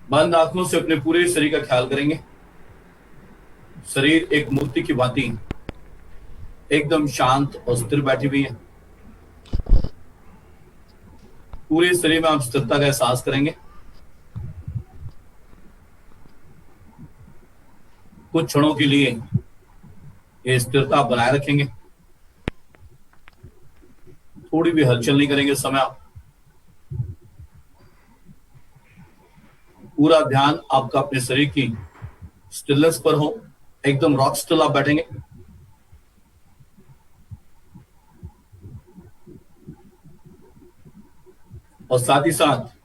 बंद आंखों से अपने पूरे शरीर का ख्याल करेंगे। शरीर एक मूर्ति की भांति एकदम शांत और स्थिर बैठी हुई है। पूरे शरीर में आप स्थिरता का एहसास करेंगे। कुछ क्षणों के लिए ये स्थिरता बनाए रखेंगे। थोड़ी भी हलचल नहीं करेंगे इस समय आप। पूरा ध्यान आपका अपने शरीर की स्टिलनेस पर हो। एकदम रॉक स्टिल आप बैठेंगे। और साथ ही साथ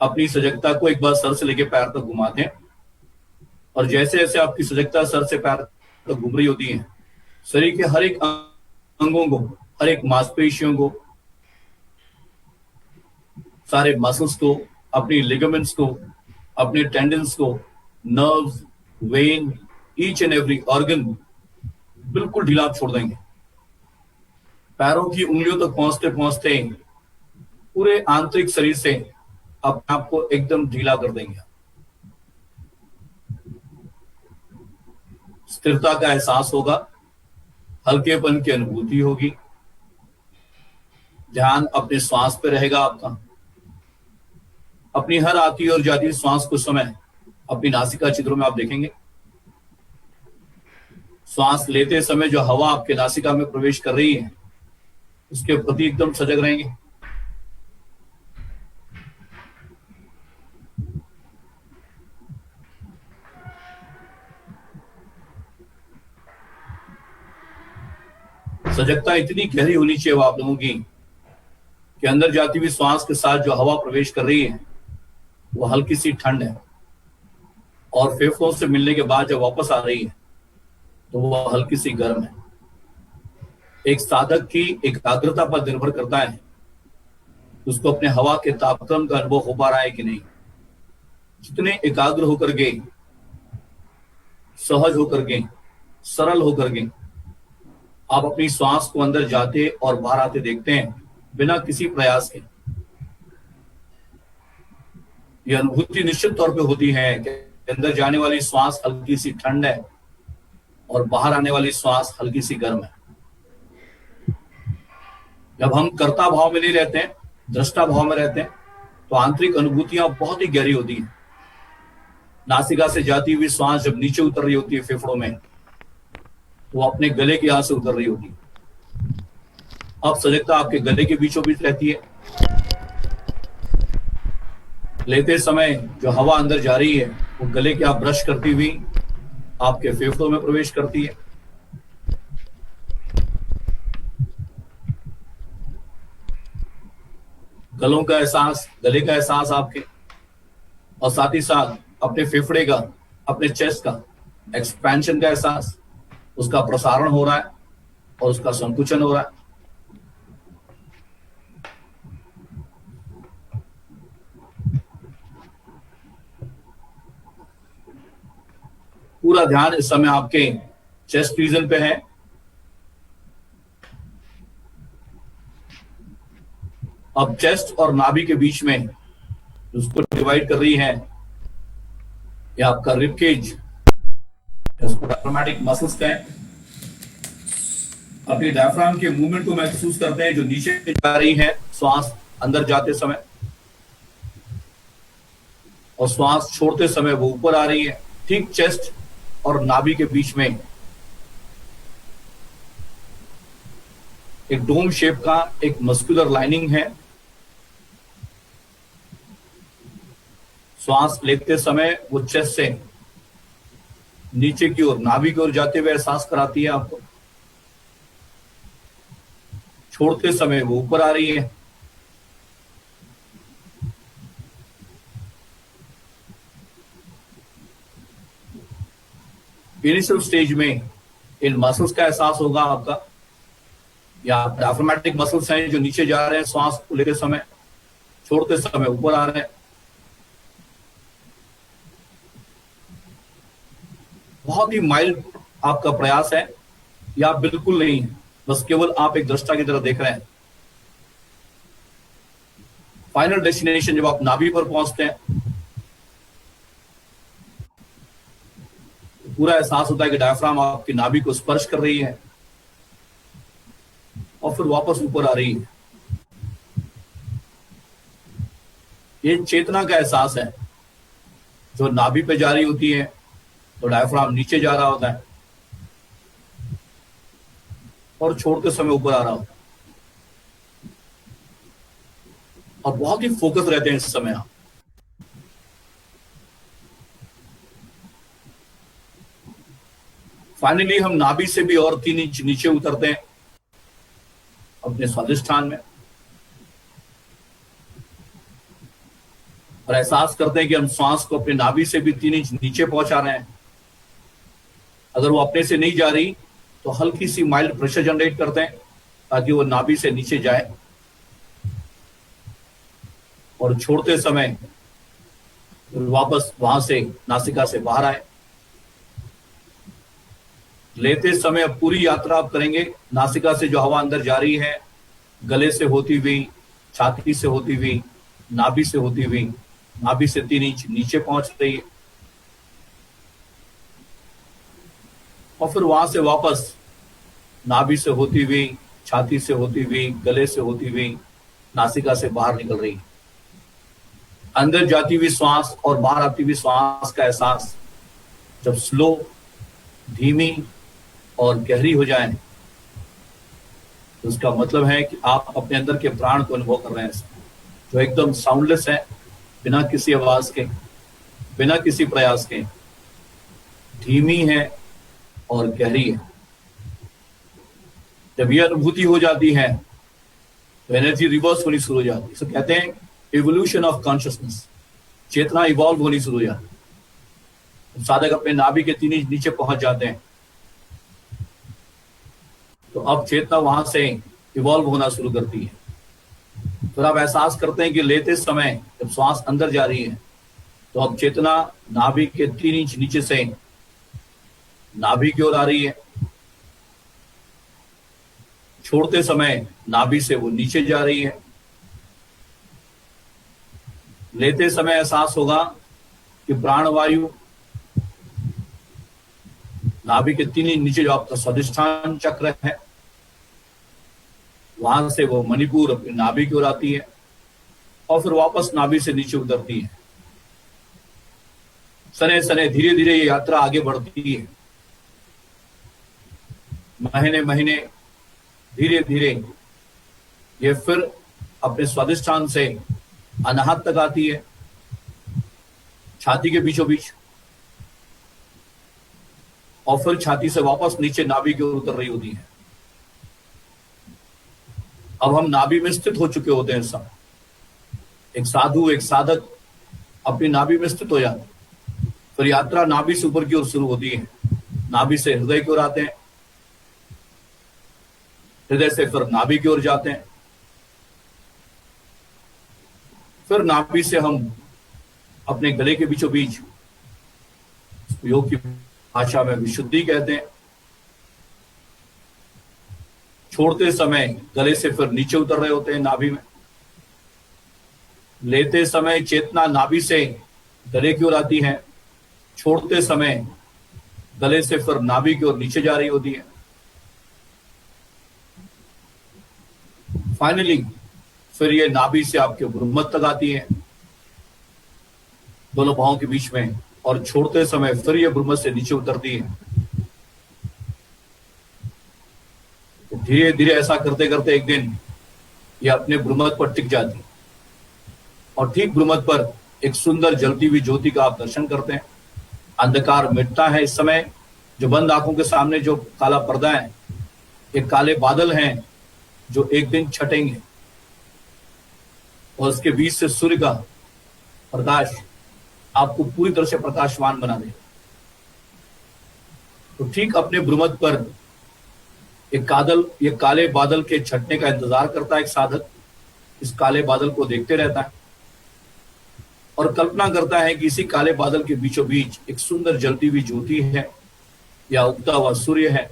अपनी सजगता को एक बार सर से लेकर पैर तक घुमाते हैं। और जैसे जैसे आपकी सजगता सर से पैर तक घूम रही होती है, शरीर के हर एक अंगों को, हर एक मांसपेशियों को, सारे मसल्स को, अपनी लिगामेंट्स को, अपने टेंडन्स को, nerves, when, each and every organ बिल्कुल ढीला आप छोड़ देंगे। पैरों की उंगलियों तक पहुंचते पहुंचते पूरे आंतरिक शरीर से अपने आप को एकदम ढीला कर देंगे। स्थिरता का एहसास होगा, हल्केपन की अनुभूति होगी। ध्यान अपने श्वास पे रहेगा आपका। अपनी हर आती और जाती श्वास कुछ समय अपनी नासिका छिद्रों में आप देखेंगे। श्वास लेते समय जो हवा आपके नासिका में प्रवेश कर रही है, उसके प्रति एकदम सजग रहेंगे। सजगता इतनी गहरी होनी चाहिए आप लोगों की कि अंदर जाती हुई श्वास के साथ जो हवा प्रवेश कर रही है वो हल्की सी ठंड है, और फेफड़ों से मिलने के बाद जब वापस आ रही है तो वो हल्की सी गर्म है। एक साधक की एकाग्रता पर निर्भर करता है उसको अपने हवा के तापक्रम का अनुभव हो पा रहा है कि नहीं। जितने एकाग्र होकर के, सहज होकर के, सरल होकर के आप अपनी श्वास को अंदर जाते और बाहर आते देखते हैं बिना किसी प्रयास के, यह अनुभूति निश्चित तौर पे होती है कि अंदर जाने वाली श्वास हल्की सी ठंड है और बाहर आने वाली श्वास हल्की सी गर्म है। जब हम कर्ता भाव में नहीं रहते हैं, दृष्टा भाव में रहते हैं, तो आंतरिक अनुभूतियां बहुत ही गहरी होती हैं। नासिका से जाती हुई श्वास जब नीचे उतर रही होती है फेफड़ों में, तो वो अपने गले के यहां से उतर रही होती है। अब सजगता आपके गले के बीचों बीच रहती है। लेते समय जो हवा अंदर जा रही है वो गले के आप ब्रश करती हुई आपके फेफड़ों में प्रवेश करती है। गलों का एहसास, गले का एहसास आपके, और साथ ही साथ अपने फेफड़े का, अपने चेस्ट का एक्सपेंशन का एहसास, उसका प्रसारण हो रहा है और उसका संकुचन हो रहा है। पूरा ध्यान इस समय आपके चेस्ट रीजन पे है। अब चेस्ट और नाभि के बीच में उसको डिवाइड कर रही है यह आपका रिब केज, इसको डायफ्रामेटिक मसल्स कहें। अपने डायफ्राम के मूवमेंट को महसूस करते हैं जो नीचे जा रही है श्वास अंदर जाते समय, और श्वास छोड़ते समय वो ऊपर आ रही है। ठीक चेस्ट और नाभि के बीच में एक डोम शेप का एक मस्कुलर लाइनिंग है। श्वास लेते समय वो चेस्ट से नीचे की ओर, नाभि की ओर जाते हुए एहसास कराती है आपको। छोड़ते समय वो ऊपर आ रही है। इनिशियल स्टेज में इन मसल्स का एहसास होगा आपका, या डायफ्रामेटिक मसल्स हैं जो नीचे जा रहे हैं श्वास को लेते समय, छोड़ते समय ऊपर आ रहे हैं। बहुत ही माइल्ड आपका प्रयास है, या बिल्कुल नहीं है, बस केवल आप एक दृष्टा की तरह देख रहे हैं। फाइनल डेस्टिनेशन जब आप नाभि पर पहुंचते हैं पूरा एहसास होता है कि डायफ्राम आपकी नाभि को स्पर्श कर रही है और फिर वापस ऊपर आ रही है। ये चेतना का एहसास है। जो नाभि पे जा रही होती है तो डायफ्राम नीचे जा रहा होता है और छोड़ते समय ऊपर आ रहा होता है। और बहुत ही फोकस रहते हैं इस समय आप। फाइनली हम नाभि से भी और 3 इंच नीचे उतरते हैं अपने स्वादिष्ठान में और एहसास करते हैं कि हम श्वास को अपने नाभि से भी 3 इंच नीचे पहुंचा रहे हैं। अगर वो अपने से नहीं जा रही तो हल्की सी माइल्ड प्रेशर जनरेट करते हैं ताकि वो नाभि से नीचे जाए और छोड़ते समय वापस वहां से नासिका से बाहर आए। लेते समय अब पूरी यात्रा आप करेंगे। नासिका से जो हवा अंदर जा रही है, गले से होती हुई, छाती से होती हुई, नाभि से होती हुई, नाभि से 3 इंच नीचे पहुंच रही है और फिर वहां से वापस नाभि से होती हुई, छाती से होती हुई, गले से होती हुई, नासिका से बाहर निकल रही है। अंदर जाती हुई श्वास और बाहर आती हुई श्वास का एहसास जब स्लो, धीमी और गहरी हो जाए तो उसका मतलब है कि आप अपने अंदर के प्राण को अनुभव कर रहे हैं, जो एकदम साउंडलेस है, बिना किसी आवाज के, बिना किसी प्रयास के, धीमी है और गहरी है। जब यह अनुभूति हो जाती है तो एनर्जी रिवर्स होनी शुरू हो जाती है। इसे कहते हैं इवोल्यूशन ऑफ कॉन्शियसनेस। चेतना इवॉल्व होनी शुरू हो जाती है। साधक अपने नाभि के 3 इंच नीचे पहुंच जाते हैं तो अब चेतना वहां से इवॉल्व होना शुरू करती है। फिर आप एहसास करते हैं कि लेते समय जब श्वास अंदर जा रही है तो अब चेतना नाभि के 3 इंच नीचे से नाभि की ओर आ रही है। छोड़ते समय नाभि से वो नीचे जा रही है। लेते समय एहसास होगा कि प्राणवायु नाभि के 3 इंच नीचे जो आपका स्वादिष्ठान चक्र है, वहां से वो मणिपुर अपनी नाभि की ओर आती है और फिर वापस नाभि से नीचे उतरती है। सने सने धीरे धीरे ये यात्रा आगे बढ़ती है। महीने महीने धीरे धीरे ये फिर अपने स्वादिष्ठान से अनाहत तक आती है, छाती के बीचों बीच, और फिर छाती से वापस नीचे नाभि की ओर उतर रही होती है। अब हम नाभि में स्थित हो चुके होते हैं सब। एक साधु, एक साधक अपनी नाभि में स्थित हो जाते हैं। फिर यात्रा नाभि से ऊपर की ओर शुरू होती है। नाभि से हृदय की ओर आते हैं, हृदय से फिर नाभि की ओर जाते हैं, फिर नाभि से हम अपने गले के बीचों बीच, योग की भाषा में विशुद्धि कहते हैं, छोड़ते समय गले से फिर नीचे उतर रहे होते हैं नाभि में। लेते समय चेतना नाभि से गले की ओर आती है, छोड़ते समय गले से फिर नाभि की ओर नीचे जा रही होती है। फाइनली फिर ये नाभि से आपके ब्रह्मत तक आती है, दोनों बाहों के बीच में, और छोड़ते समय फिर ये ब्रह्मत से नीचे उतरती है। तो धीरे धीरे ऐसा करते करते एक दिन ये अपने ब्रह्मत पर टिक जाती है और ठीक ब्रह्मत पर एक सुंदर जलती हुई ज्योति का आप दर्शन करते हैं। अंधकार मिटता है। इस समय जो बंद आंखों के सामने जो काला पर्दा है, ये काले बादल हैं जो एक दिन छटेंगे और उसके बीच से सूर्य का प्रकाश आपको पूरी तरह से प्रकाशवान बना देगा। तो ठीक अपने ब्रह्मत पर ये काले बादल के छटने का इंतजार करता है एक साधक। इस काले बादल को देखते रहता है और कल्पना करता है कि इसी काले बादल के बीचों बीच एक सुंदर जलती हुई ज्योति है, या उगता हुआ सूर्य है,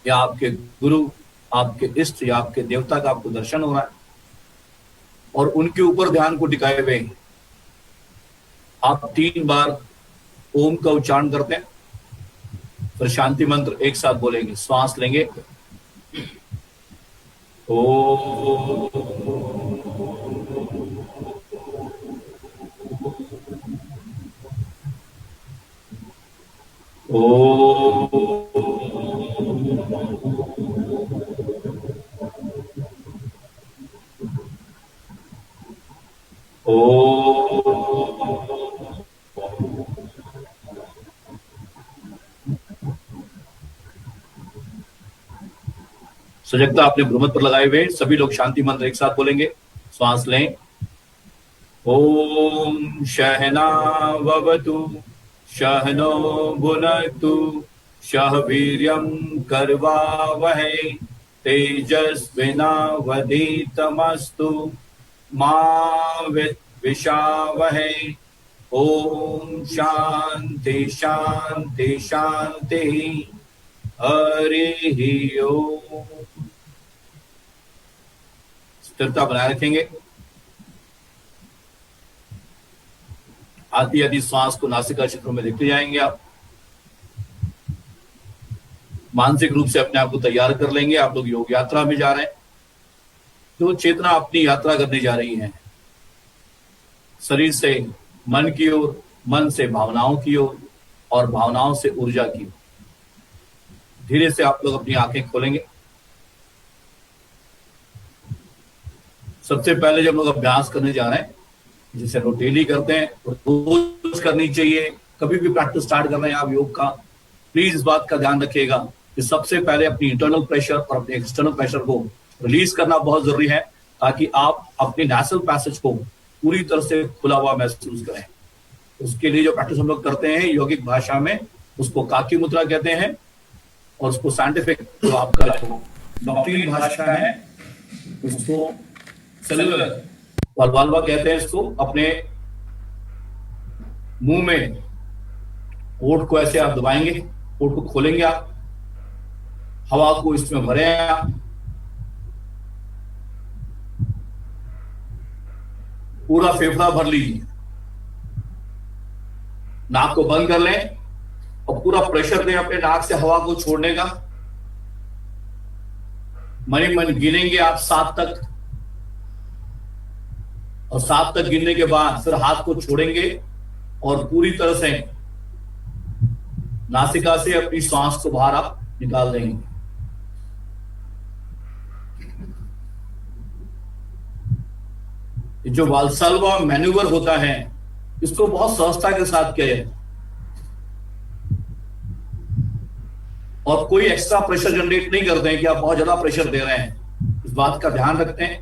या आपके गुरु, आपके इष्ट या आपके देवता का आपको दर्शन हो रहा है, और उनके ऊपर ध्यान को टिकाए हुए आप 3 बार ओम का उच्चारण करते हैं। फिर शांति मंत्र एक साथ बोलेंगे, श्वास लेंगे, ओ सजगता अपने भ्रूमध्य पर लगाए हुए सभी लोग शांति मंत्र एक साथ बोलेंगे, श्वास लें, ओम सहनावतु सहनो भुनक्तु सह वीर्यं कर्वावहै तेजस्विनावधीतमस्तु मा विद्विषावहै। ओम शांति शांति शांति। हरि ओम। स्थिरता बनाए रखेंगे। आधी आधी श्वास को नासिका क्षेत्रों में देखते जाएंगे। आप मानसिक रूप से अपने आप को तैयार कर लेंगे। आप लोग योग यात्रा में जा रहे हैं, जो चेतना अपनी यात्रा करने जा रही है, शरीर से मन की ओर, मन से भावनाओं की ओर और भावनाओं से ऊर्जा की ओर। धीरे से आप लोग अपनी आंखें खोलेंगे। सबसे पहले जब लोग अभ्यास करने जा रहे हैं, जिसे लोग डेली करते हैं, रोज करनी चाहिए। कभी भी प्रैक्टिस स्टार्ट कर रहे हैं आप योग का, प्लीज इस बात का ध्यान रखिएगा कि सबसे पहले अपनी इंटरनल प्रेशर और अपने एक्सटर्नल प्रेशर को रिलीज करना बहुत जरूरी है, ताकि आप अपने नेचुरल पैसेज को पूरी तरह से खुला हुआ महसूस करें। उसके लिए जो प्रैक्टिस हम लोग करते हैं यौगिक भाषा में उसको काकी मुद्रा कहते हैं, और उसको साइंटिफिक जो आपका डॉक्टरी भाषा है उसको सेलुलर वाल्वा कहते हैं। इसको अपने मुंह में ओठ को ऐसे आप दबाएंगे, ओठ को खोलेंगे, आप हवा को इसमें भरे आप, पूरा फेफड़ा भर लीजिए, नाक को बंद कर लें और पूरा प्रेशर दें अपने नाक से हवा को छोड़ने का। मन ही मन गिनेंगे आप 7 तक, और 7 तक गिनने के बाद फिर हाथ को छोड़ेंगे और पूरी तरह से नासिका से अपनी सांस को बाहर आप निकाल देंगे। जो वाल्सल्वा मैन्यूवर होता है, इसको बहुत सहजता के साथ किया जाए और कोई एक्स्ट्रा प्रेशर जनरेट नहीं करते हैं कि आप बहुत ज्यादा प्रेशर दे रहे हैं। इस बात का ध्यान रखते हैं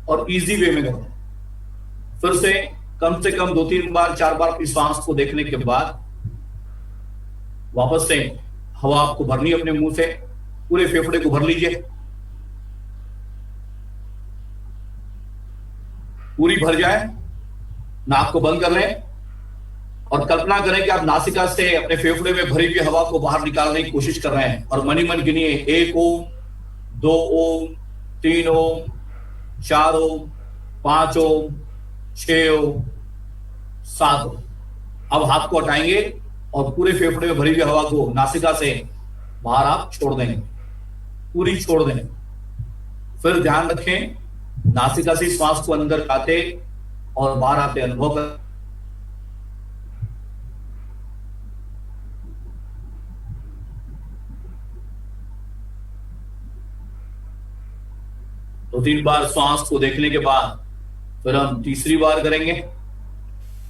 और इजी वे में करते हैं। फिर से कम 2-3 बार 4 बार अपनी सांस को देखने के बाद वापस से हवा आपको भरनी है अपने मुंह से, पूरे फेफड़े को भर लीजिए, पूरी भर जाए। नाक को बंद कर लें और कल्पना करें कि आप नासिका से अपने फेफड़े में भरी हुई हवा को बाहर निकालने की कोशिश कर रहे हैं, और मन ही मन गिनिए 1 ओम, 2 ओम, 3 ओम, 4 ओम, 5 ओम, 6 ओम, 7 ओम। अब हाथ को हटाएंगे और पूरे फेफड़े में भरी हुई हवा को नासिका से बाहर आप छोड़ देंगे, पूरी छोड़ देंगे। फिर ध्यान रखें, नासिका से श्वास को अंदर आते और बाहर आते अनुभव कर। तो 3 बार श्वास को देखने के बाद फिर हम तीसरी बार करेंगे।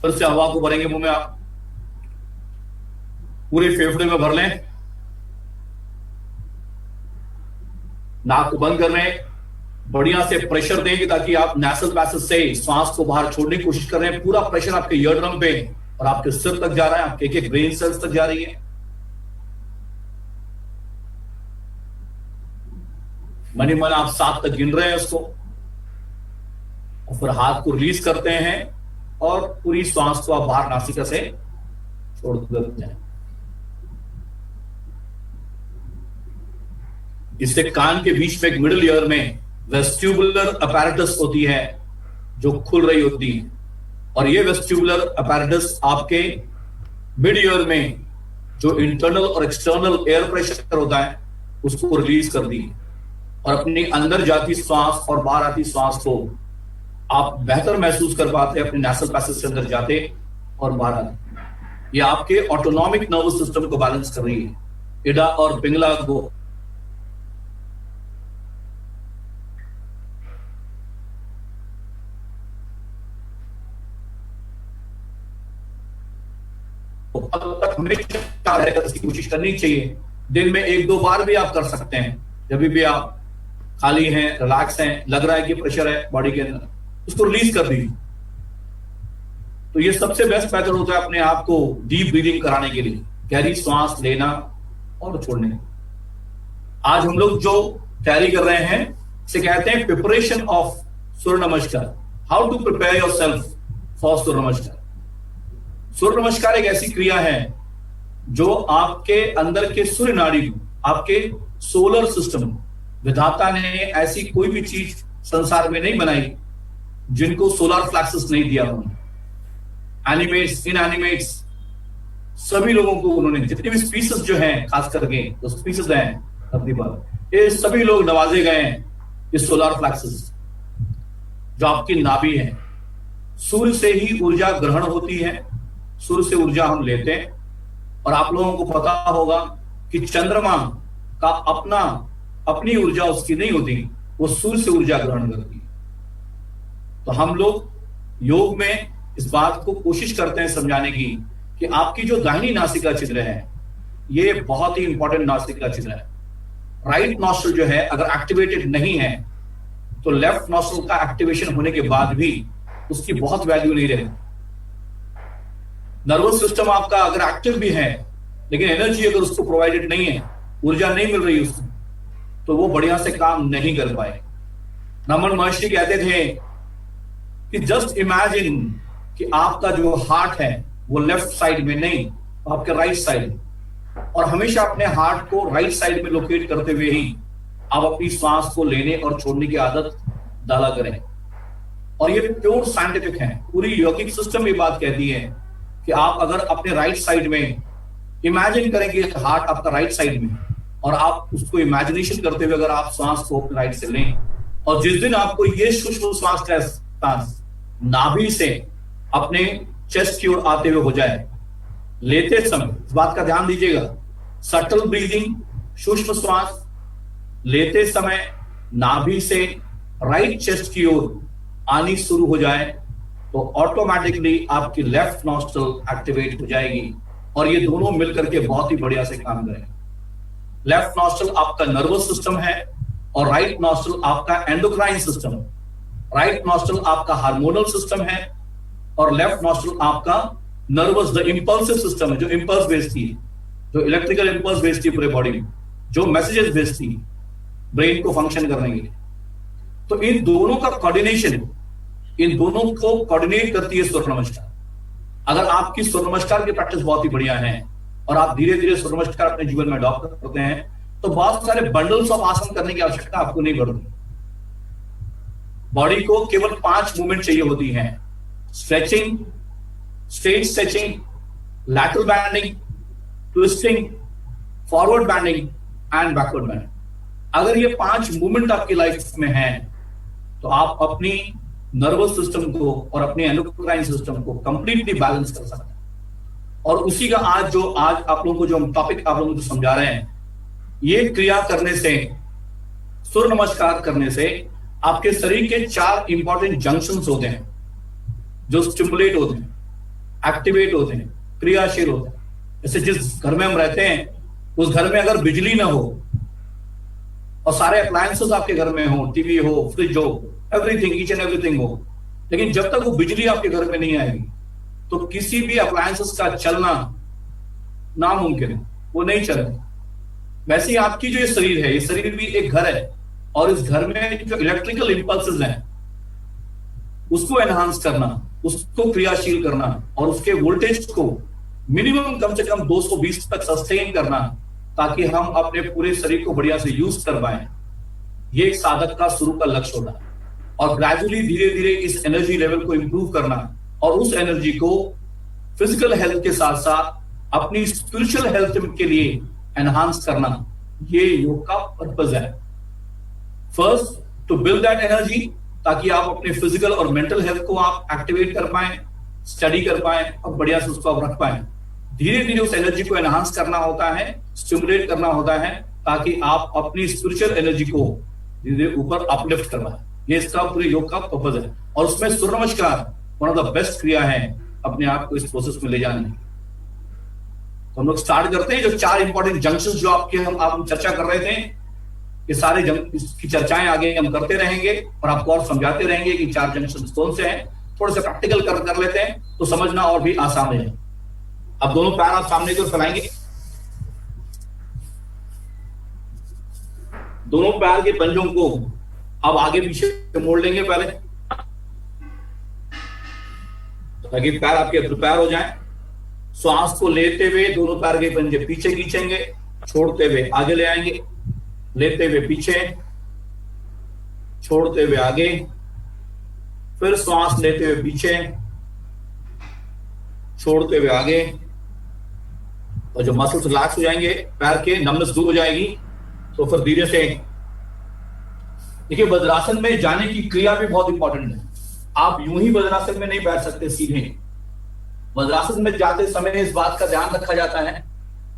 फिर से हवा को भरेंगे मुंह में, आप पूरे फेफड़े में भर लें, नाक को बंद कर लें, बढ़िया से प्रेशर देंगे ताकि आप नेशनल पैसेज से श्वास को बाहर छोड़ने की कोशिश कर रहे हैं। पूरा प्रेशर आपके ईयरड्रम पे और आपके सिर तक जा रहा है, आपके एक ब्रेन सेल्स तक जा रही है। मन ही मन आप 7 तक गिन रहे हैं उसको, और फिर हाथ को रिलीज करते हैं और पूरी श्वास को आप बाहर नासिका से छोड़ देते हैं। इससे कान के बीच में एक मिडिल ईयर में वेस्टिबुलर अपैरेटस होती है जो खुल रही होती है, और ये वेस्टिबुलर अपैरेटस आपके मिड ईयर में जो इंटरनल और एक्सटर्नल एयर प्रेशर होता है उसको रिलीज कर दी, और अपनी अंदर जाती सांस और बाहर आती सांस को आप बेहतर महसूस कर पाते हैं अपने नेसल पैसेज से अंदर जाते और बाहर आते। ये आपके ऑटोनॉमिक नर्वस सिस्टम को बैलेंस कर रही है। इडा और पिंगला को हमेशा इसकी कोशिश करनी चाहिए। दिन में 1-2 बार भी आप कर सकते हैं, जब भी आप खाली हैं, रिलैक्स हैं, लग रहा है कि प्रेशर है बॉडी के अंदर, उसको रिलीज कर दीजिए। तो ये सबसे बेस्ट मेथड होता है अपने आप को डीप ब्रीदिंग कराने के लिए, गहरी सांस लेना और छोड़ने। आज हम लोग जो तैयारी कर रहे हैं इसे कहते हैं preparation of Surya Namaskar. How to prepare yourself for Surya Namaskar. Surya नमस्कार एक ऐसी क्रिया है जो आपके अंदर के सूर्य नाड़ी को, आपके सोलर सिस्टम, विधाता ने ऐसी कोई भी चीज संसार में नहीं बनाई जिनको सोलर फ्लैक्सेस नहीं दिया उन्होंने। एनिमेट्स, इनएनिमेट्स, सभी लोगों को उन्होंने, जितने भी स्पीसीज जो हैं, खास करके जो स्पीसीज हैं धरती पर, ये सभी लोग नवाजे गए हैं इस सोलर फ्लैक्सेस जो आपकी नाभि है। सूर्य से ही ऊर्जा ग्रहण होती है, सूर्य से ऊर्जा हम लेते हैं। और आप लोगों को पता होगा कि चंद्रमा का अपनी ऊर्जा उसकी नहीं होती, वो सूर्य से ऊर्जा ग्रहण करती है। तो हम लोग योग में इस बात को कोशिश करते हैं समझाने की कि आपकी जो दाहिनी नासिका छिद्र है ये बहुत ही इंपॉर्टेंट नासिका छिद्र है। राइट नॉस्ट्रल जो है अगर एक्टिवेटेड नहीं है तो लेफ्ट नॉस्ट्रल का एक्टिवेशन होने के बाद भी उसकी बहुत वैल्यू नहीं रहती। नर्वस सिस्टम आपका अगर एक्टिव भी है लेकिन एनर्जी अगर उसको प्रोवाइडेड नहीं है, ऊर्जा नहीं मिल रही उसको, तो वो बढ़िया से काम नहीं कर पाए। रमन महर्षि कहते थे कि जस्ट इमेजिन कि आपका जो हार्ट है वो लेफ्ट साइड में नहीं, आपके राइट साइड, और हमेशा अपने हार्ट को राइट साइड में लोकेट करते हुए ही आप अपनी सांस को लेने और छोड़ने की आदत डाला करें। और ये प्योर साइंटिफिक है, पूरी यौगिक सिस्टम ये बात कहती है कि आप अगर अपने राइट साइड में इमेजिन करेंगे हार्ट आपका राइट साइड में, और आप उसको इमेजिनेशन करते हुए अगर आप सांस को अपने राइट से लें, और जिस दिन आपको ये सूक्ष्म सांस नाभि से अपने चेस्ट की ओर आते हुए हो जाए, लेते समय इस बात का ध्यान दीजिएगा, सटल ब्रीदिंग, सूक्ष्म श्वास लेते समय नाभि से राइट चेस्ट की ओर आनी शुरू हो जाए तो ऑटोमेटिकली आपकी लेफ्ट नॉस्ट्रल एक्टिवेट हो जाएगी, और ये दोनों मिलकर के बहुत ही बढ़िया से काम करेंगे। लेफ्ट नॉस्ट्रल आपका नर्वस सिस्टम है और राइट नॉस्ट्रल आपका एंडोक्राइन सिस्टम। राइट नॉस्ट्रल आपका हार्मोनल सिस्टम है और लेफ्ट नॉस्ट्रल आपका नर्वस, द इंपल्सिव सिस्टम है, जो इंपल्स भेजती है, जो इलेक्ट्रिकल इंपल्स भेजती है पूरे बॉडी में, जो मैसेजेस भेजती है ब्रेन को फंक्शन करने के लिए। तो इन दोनों का कोऑर्डिनेशन, इन दोनों को कोऑर्डिनेट करती है सूर्य नमस्कार। अगर आपकी सूर्य नमस्कार की प्रैक्टिस बहुत ही बढ़िया है और आप धीरे धीरे सूर्य नमस्कार अपने जीवन में अडॉप्ट करते हैं तो बहुत सारे बंडल्स ऑफ आसन करने की आवश्यकता आपको नहीं पड़ती। बॉडी को केवल 5 मूवमेंट चाहिए होती हैं: stretching, straight stretching, lateral bending, twisting, forward bending and backward bending. अगर ये 5 मूवमेंट आपकी लाइफ में हैं तो आप अपनी नर्वस सिस्टम को और अपने एंडोक्राइन सिस्टम को कंप्लीटली बैलेंस कर सकते हैं। और उसी का आज आप लोगों को जो हम टॉपिक आप लोगों को समझा रहे हैं, ये क्रिया करने से, सूर्य नमस्कार करने से आपके शरीर के 4 इंपॉर्टेंट जंक्शंस होते हैं जो स्टिमुलेट होते हैं, एक्टिवेट होते हैं, क्रियाशील होते हैं। जैसे जिस घर में हम रहते हैं उस घर में अगर बिजली ना हो और सारे अप्लायंसेस आपके घर में हो, टीवी हो, फ्रिज हो, एवरीथिंग, ईच एंड एवरीथिंग हो, लेकिन जब तक वो बिजली आपके घर में नहीं आएगी तो किसी भी अप्लायंसेस का चलना नामुमकिन है, वो नहीं चलेगा। वैसे ही आपकी जो ये शरीर है, ये शरीर भी एक घर है और इस घर में जो इलेक्ट्रिकल इंपल्सेस हैं उसको एनहांस करना, उसको क्रियाशील करना और उसके वोल्टेज को मिनिमम कम से कम 220 तक सस्टेन करना ताकि हम अपने पूरे शरीर को बढ़िया से यूज कर पाए, ये एक साधक का शुरू का लक्ष्य होता है। और ग्रेजुअली धीरे धीरे इस एनर्जी लेवल को इंप्रूव करना और उस एनर्जी को फिजिकल हेल्थ के साथ साथ अपनी स्पिरिचुअल हेल्थ के लिए एनहांस करना, ये योग का पर्पज है। First, to build that energy, ताकि आप अपने फिजिकल और मेंटल हेल्थ को आप एक्टिवेट कर पाए, स्टडी कर पाए और बढ़िया से उसको आप रख पाए। धीरे धीरे उस एनर्जी को एनहांस करना होता है, स्टिमुलेट करना होता है, ताकि आप अपनी स्पिरिचुअल एनर्जी को धीरे धीरे ऊपर अपलिफ्ट करना। ये इसका पूरे योग का पर्पज है। और उसमें सूर्य नमस्कार वन ऑफ द बेस्ट क्रिया है अपने आप को इस प्रोसेस में ले जाने। तो हम लोग स्टार्ट करते हैं। जो 4 इंपॉर्टेंट जंक्शंस जो आप चर्चा कर रहे थे, ये सारे की चर्चाएं आगे हम करते रहेंगे और आपको और समझाते रहेंगे कि 4 जंक्शंस कौन से हैं। थोड़े से प्रैक्टिकल कर लेते हैं तो समझना और भी आसान है। अब दोनों पैर आप सामने की ओर फैलाएंगे, दोनों पैर के पंजों को अब आगे पीछे मोड़ लेंगे पहले, ताकि पैर आपके प्रिपेयर हो जाएं। श्वास को लेते हुए दोनों पैर के पंजे पीछे खींचेंगे, छोड़ते हुए आगे ले आएंगे, लेते हुए पीछे, छोड़ते हुए आगे, फिर श्वास लेते हुए पीछे, छोड़ते हुए आगे। और जो मसल्स रिलैक्स हो जाएंगे, पैर के नमनेस दूर हो जाएगी, तो फिर धीरे से देखिए, वज्रासन में जाने की क्रिया भी बहुत इंपॉर्टेंट है। आप यूं ही वज्रासन में नहीं बैठ सकते सीधे। वज्रासन में जाते समय इस बात का ध्यान रखा जाता है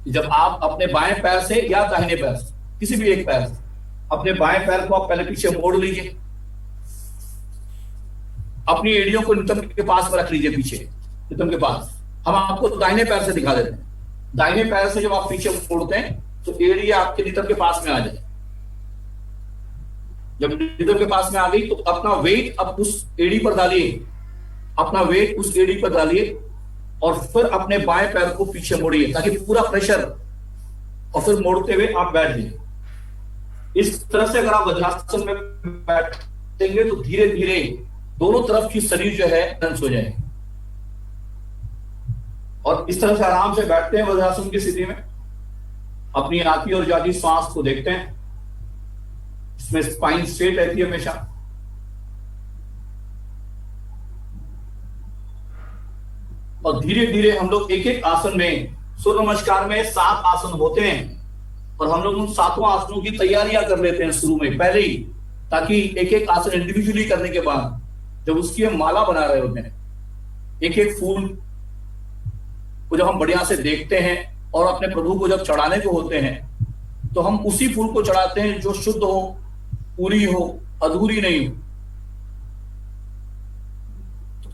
कि जब आप अपने बाएं पैर से या दाहिने पैर से, किसी भी एक पैर से, अपने बाएं पैर को आप पहले पीछे मोड़ लीजिए, अपनी एड़ियों को नितंब के पास में रख लीजिए, पीछे नितंब के पास। हम आपको दाहिने पैर से दिखा देते हैं। दाहिने पैर से जब आप पीछे मोड़ते हैं तो एड़ी आपके नितंब के पास में आ जाए। जब नितंब के पास में आ गई तो अपना वेट अब उस एड़ी पर डालिए, अपना वेट उस एड़ी पर डालिए और फिर अपने बाएं पैर को पीछे मोड़िए, ताकि पूरा प्रेशर, और फिर मोड़ते हुए आप बैठ जाइए। इस तरह से अगर आप वज्रासन में बैठेंगे तो धीरे धीरे दोनों तरफ की शरीर जो है बैलेंस हो जाएगी। और इस तरह से आराम से बैठते हैं वज्रासन की स्थिति में, अपनी आती और जाती श्वास को देखते हैं। इसमें स्पाइन स्ट्रेट रहती है हमेशा। और धीरे धीरे हम लोग एक एक आसन में, सूर्य नमस्कार में 7 आसन होते हैं और हम लोग उन 7 आसनों की तैयारियां कर लेते हैं शुरू में पहले ही, ताकि एक एक आसन इंडिविजुअली करने के बाद जब उसकी हम माला बना रहे होते हैं, एक एक फूल को जब हम बढ़िया से देखते हैं और अपने प्रभु को जब चढ़ाने को होते हैं, तो हम उसी फूल को चढ़ाते हैं जो शुद्ध हो, पूरी हो, अधूरी नहीं हो।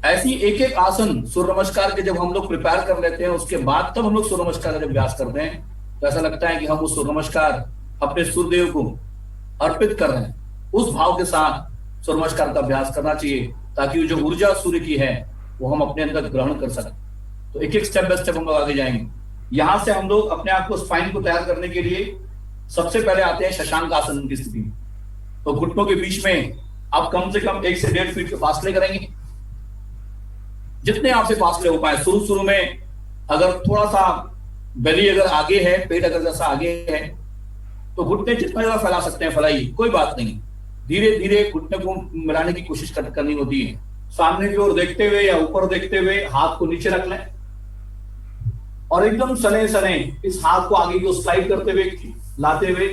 ऐसी एक एक आसन सूर्य नमस्कार के जब हम लोग प्रिपेयर कर लेते हैं, उसके बाद तब हम लोग सूर्य नमस्कार का जब अभ्यास करते हैं, तो ऐसा लगता है कि हम उस सूर्य नमस्कार अपने सूर्यदेव को अर्पित कर रहे हैं। उस भाव के साथ सूर्य नमस्कार का अभ्यास करना चाहिए, ताकि जो ऊर्जा सूर्य की है वो हम अपने अंदर ग्रहण कर सकें। तो एक एक स्टेप बाय स्टेप हम लोग आगे जाएंगे। यहां से हम लोग अपने आप को, स्पाइन को तैयार करने के लिए सबसे पहले आते हैं शशांक आसन की स्थिति में। तो घुटनों के बीच में आप कम से कम 1 से 1.5 फीट के फासले करेंगे, जितने आपसे फासले हो पाए। शुरू में अगर थोड़ा सा बेली अगर आगे है, पेट अगर जैसा आगे है, तो घुटने जितना ज्यादा फैला सकते हैं फैलाइए, कोई बात नहीं। धीरे धीरे घुटने को मिलाने की कोशिश करनी होती है। सामने की ओर देखते हुए या ऊपर देखते हुए हाथ को नीचे रख लें और एकदम सने सने इस हाथ को आगे को स्लाइड करते हुए, लाते हुए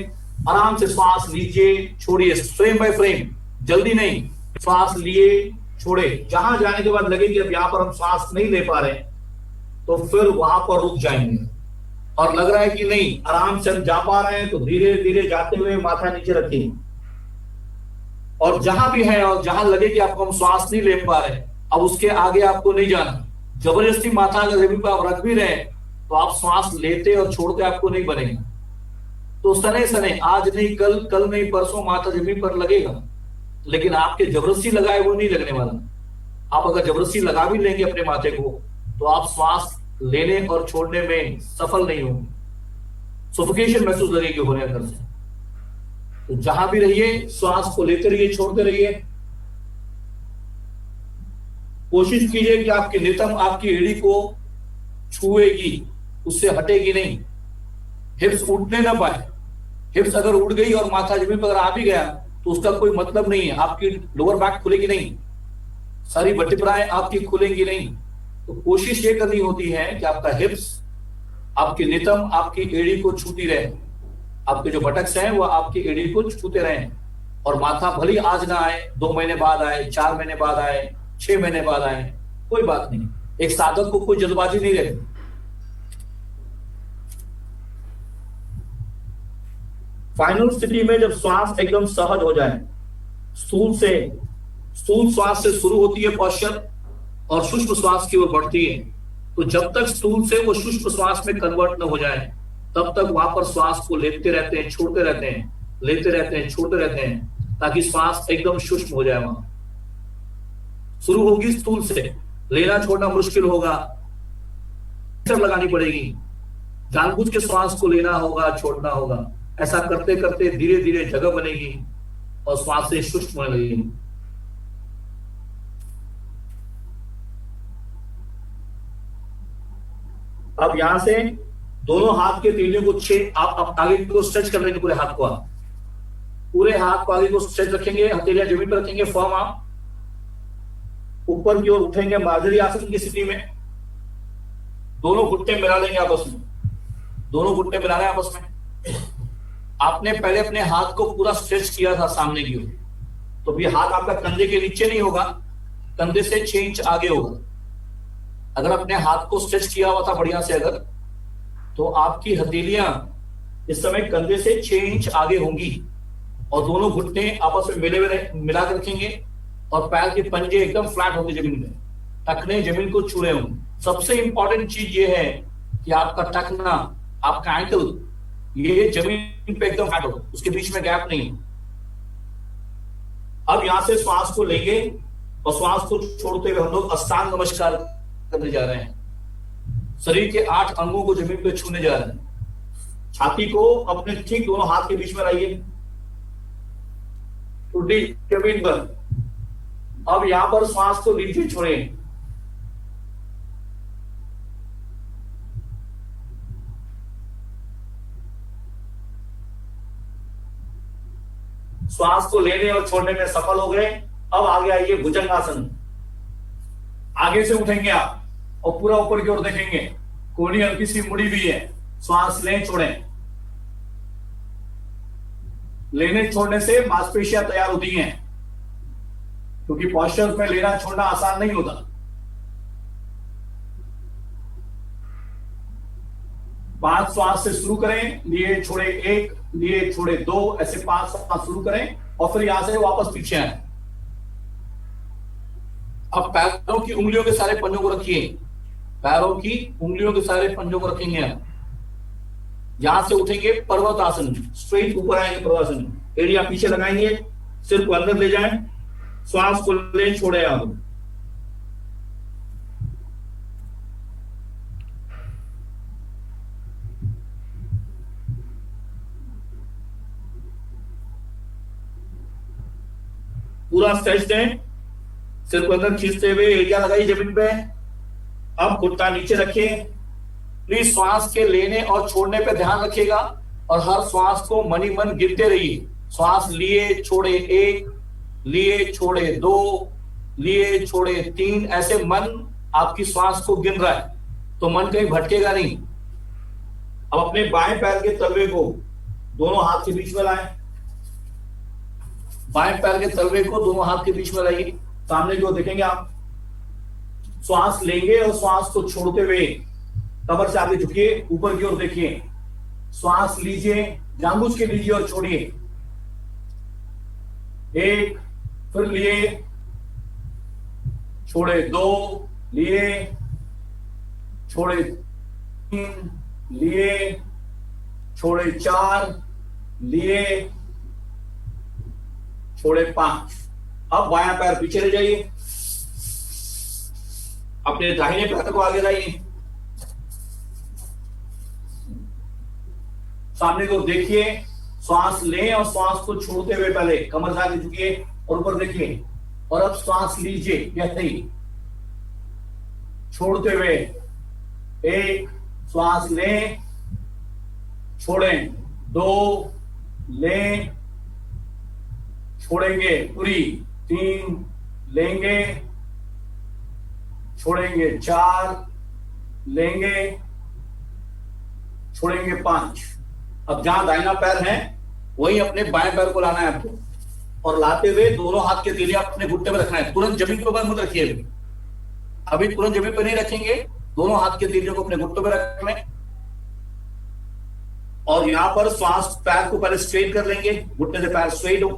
आराम से श्वास लीजिए, छोड़िए, फ्रेम बाय फ्रेम, जल्दी नहीं। श्वास लिए, छोड़े। जहां जाने के बाद लगे कि अब यहां पर हम श्वास नहीं ले पा रहे, तो फिर वहां पर रुक जाएंगे। और लग रहा है कि नहीं, आराम से हम जा पा रहे हैं, तो धीरे धीरे जाते हुए माथा नीचे रखेंगे। और जहां भी है और जहां लगे कि आपको हम श्वास नहीं ले पा रहे, अब उसके आगे आपको नहीं जाना। जबरदस्ती माथा अगर जमीन पर आप रख भी रहे, तो आप श्वास लेते और छोड़ते आपको नहीं बनेगा। तो सने सने, आज नहीं कल, कल नहीं परसों माथा जमीन पर लगेगा, लेकिन आपके जबरदस्ती लगाए वो नहीं लगने वाला। आप अगर जबरदस्ती लगा भी लेंगे अपने माथे को, तो आप श्वास लेने और छोड़ने में सफल नहीं होंगे, सफोकेशन महसूस लगेगी होने अंदर से। तो जहां भी रहिए, श्वास को लेते रहिए, छोड़ते रहिए। कोशिश कीजिए कि आपकी नितंब आपकी एड़ी को छुएगी, उससे हटेगी नहीं। हिप्स उठने ना पाए। हिप्स अगर उठ गई और माथा जमीन पर आ भी गया, तो उसका कोई मतलब नहीं है। आपकी लोअर बैक खुलेगी नहीं, सारी वर्टिब्राएं आपकी खुलेंगी नहीं। तो कोशिश ये करनी होती है कि आपका हिप्स आपकी नितंब आपकी एड़ी को छूती रहे, आपके जो बटक्स हैं वो आपकी एड़ी को छूते रहे, और माथा भली आज ना आए, 2 महीने बाद आए, 4 महीने बाद आए, 6 महीने बाद आए, कोई बात नहीं। एक साधक को कोई जल्दबाजी नहीं रहती। फाइनल स्थिति में जब श्वास एकदम सहज हो जाए, स्थूल श्वास से शुरू होती है पॉस्चर और सूक्ष्म श्वास की ओर बढ़ती है, तो जब तक स्थूल से वो सूक्ष्म श्वास में कन्वर्ट न हो जाए तब तक वहां पर श्वास को लेते रहते हैं, छोड़ते रहते हैं, लेते रहते हैं, छोड़ते रहते हैं, ताकि श्वास एकदम सूक्ष्म हो जाए। वहां शुरू होगी स्थूल से, लेना छोड़ना मुश्किल होगा, लगानी पड़ेगी, जानबूझ के श्वास को लेना होगा, छोड़ना होगा। ऐसा करते करते धीरे धीरे जगह बनेगी और श्वास से सूक्ष्म होने लगेगी। अब यहां से दोनों हाथ के तीलियों को आप आगे को स्ट्रेच कर लेंगे, पूरे हाथ को, आप पूरे हाथ को आगे को स्ट्रेच रखेंगे, हथेलियां जमीन पर रखेंगे, फॉर्म आप ऊपर की ओर उठेंगे मार्जरी आसन की स्थिति में। दोनों घुटने मिला लेंगे आपस में, दोनों घुटने मिला रहे हैं आपस में। आपने पहले अपने हाथ को पूरा स्ट्रेच किया था सामने की ओर, तो भी हाथ आपका कंधे के नीचे नहीं होगा, कंधे से 6 इंच आगे होगा। अगर अपने हाथ को स्ट्रेच किया हुआ था बढ़िया से अगर, तो आपकी हथेलियां इस समय कंधे से 6 इंच आगे होंगी और दोनों घुटने आपस में मिले हुए मिला कर रखेंगे और पैर के पंजे एकदम फ्लैट होंगे जमीन में, टखने जमीन को छू रहे होंगे। सबसे इंपॉर्टेंट चीज ये है कि आपका टखना, आपका एंकल, ये जमीन पे एकदम फ्लैट हो, उसके बीच में गैप नहीं। अब यहां से श्वास को लेंगे और श्वास को छोड़ते हुए हम लोग अष्टांग नमस्कार करने जा रहे हैं। शरीर के 8 अंगों को जमीन पे छूने जा रहे हैं। छाती को अपने ठीक दोनों हाथ के बीच में लाइए, टुड्डी जमीन पर। अब यहां पर श्वास को नीचे छोड़े, श्वास को लेने और छोड़ने में सफल हो गए। अब आगे आइए भुजंगासन। आगे से उठेंगे आप और पूरा ऊपर की ओर देखेंगे, कोहनी हल्की सी मुड़ी भी है। श्वास लें छोड़ें, लेने छोड़ने से मांसपेशियां तैयार होती हैं, क्योंकि पॉस्चर में लेना छोड़ना आसान नहीं होता। पांच श्वास से शुरू करें, लिए छोड़े 1, लिए छोड़े 2, ऐसे 5 श्वास शुरू करें और फिर यहां से वापस पीछे आए। अब पैरों की उंगलियों के सारे पंजों को रखिए, पैरों की उंगलियों के सारे पंजों को रखेंगे। यहां से उठेंगे पर्वत आसन, स्ट्रेट ऊपर आएंगे पर्वत आसन, एड़ियां पीछे लगाएंगे, सिर को अंदर ले जाएं, श्वास को ले छोड़े आप। पूरा स्ट्रेच दें, सिर को अंदर खींचते हुए एड़ियां लगाई जमीन पे। अब घुटना नीचे रखें। प्लीज श्वास के लेने और छोड़ने पे ध्यान रखिएगा और हर श्वास को मनी मन गिनते रहिए। श्वास लिए छोड़े 1, लिए छोड़े 2, लिए छोड़े 3, ऐसे मन आपकी श्वास को गिन रहा है, तो मन कहीं भटकेगा नहीं। अब अपने बाएं पैर के तलवे को दोनों हाथ के बीच में लाएं, बाएं पैर के तलवे को दोनों हाथ के बीच में लाइए, सामने की ओर देखेंगे आप। श्वास लेंगे और श्वास को छोड़ते हुए कमर से आगे झुकिए, ऊपर की ओर देखिए। श्वास लीजिए, जानबूझ के लीजिए और छोड़िए। 1, फिर लिए, छोड़े 2, लिए, छोड़े 3, लिए, छोड़े 4, लिए, छोड़े 5। अब बायां पैर पीछे ले जाइए, अपने दाहिने पैर को आगे लाइए, सामने को देखिए। श्वास लें और श्वास को छोड़ते हुए पहले कमर से आगे झुकिए और ऊपर देखिए, और अब श्वास लीजिए ऐसे ही छोड़ते हुए। 1, श्वास लें, छोड़ें, 2, लें, छोड़ेंगे पूरी, 3, लेंगे, छोड़ेंगे, 4, लेंगे, छोड़ेंगे 5। अब जहां दाहिना पैर है वहीं अपने बाएं पैर को लाना है आपको, और लाते हुए दोनों हाथ के तीलियां अपने घुटने में रखना है। तुरंत जमीन के ऊपर मत रखिए, अभी तुरंत जमीन पर नहीं रखेंगे, दोनों हाथ के तीलियों को अपने घुटनों में रखना है। और यहां पर श्वास, पैर को पहले स्ट्रेट कर लेंगे, घुटने से पैर स्ट्रेट हो,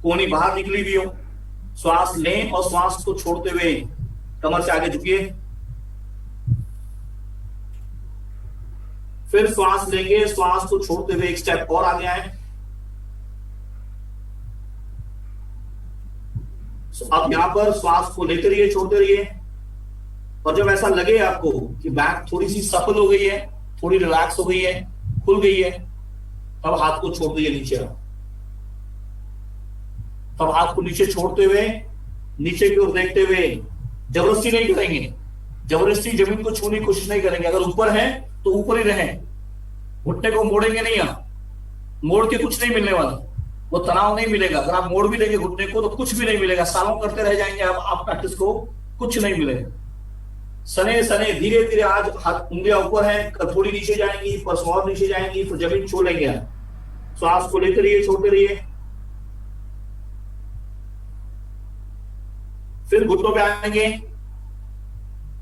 कोहनी बाहर निकली हुई हो। श्वास लें और श्वास को छोड़ते हुए कमर से आगे झुकिए। फिर श्वास लेंगे, श्वास को छोड़ते हुए एक स्टेप और आगे आए। अब यहां पर श्वास को लेते रहिए, छोड़ते रहिए, और जब ऐसा लगे आपको कि बैक थोड़ी सी सफल हो गई है, थोड़ी रिलैक्स हो गई है, खुल गई है, तब हाथ को छोड़ दीजिए नीचे। तब हाथ को नीचे छोड़ते हुए नीचे की ओर देखते हुए, जबरदस्ती नहीं करेंगे, जबरदस्ती जमीन को छूने की कोशिश नहीं करेंगे। अगर ऊपर है तो ऊपर ही रहें, घुटने को मोड़ेंगे नहीं। मोड़ के कुछ नहीं मिलने वाला, वो तनाव नहीं मिलेगा। अगर आप मोड़ भी देंगे घुटने को तो कुछ भी नहीं मिलेगा, सालों करते रह जाएंगे आप प्रैक्टिस को, कुछ नहीं मिलेगा। सने सने धीरे धीरे, आज हाथ उंगलियां ऊपर है, थोड़ी नीचे जाएंगी, पर और नीचे जाएंगी, फिर जमीन छू लेंगे। श्वास को लेते रहिए, छोड़ते रहिए। फिर घुटनों पे आएंगे।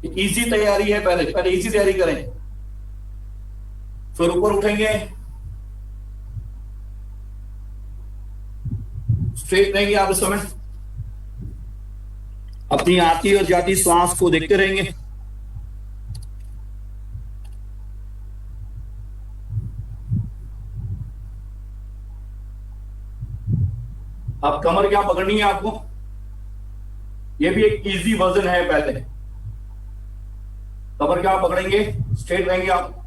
इजी तैयारी है, पहले इजी तैयारी करें। फिर ऊपर उठेंगे, स्ट्रेट रहेंगे आप इस समय। अपनी आती और जाती श्वास को देखते रहेंगे। अब कमर क्या पकड़नी है आपको, यह भी एक इजी वर्जन है। पहले कमर क्या पकड़ेंगे, स्ट्रेट रहेंगे आप,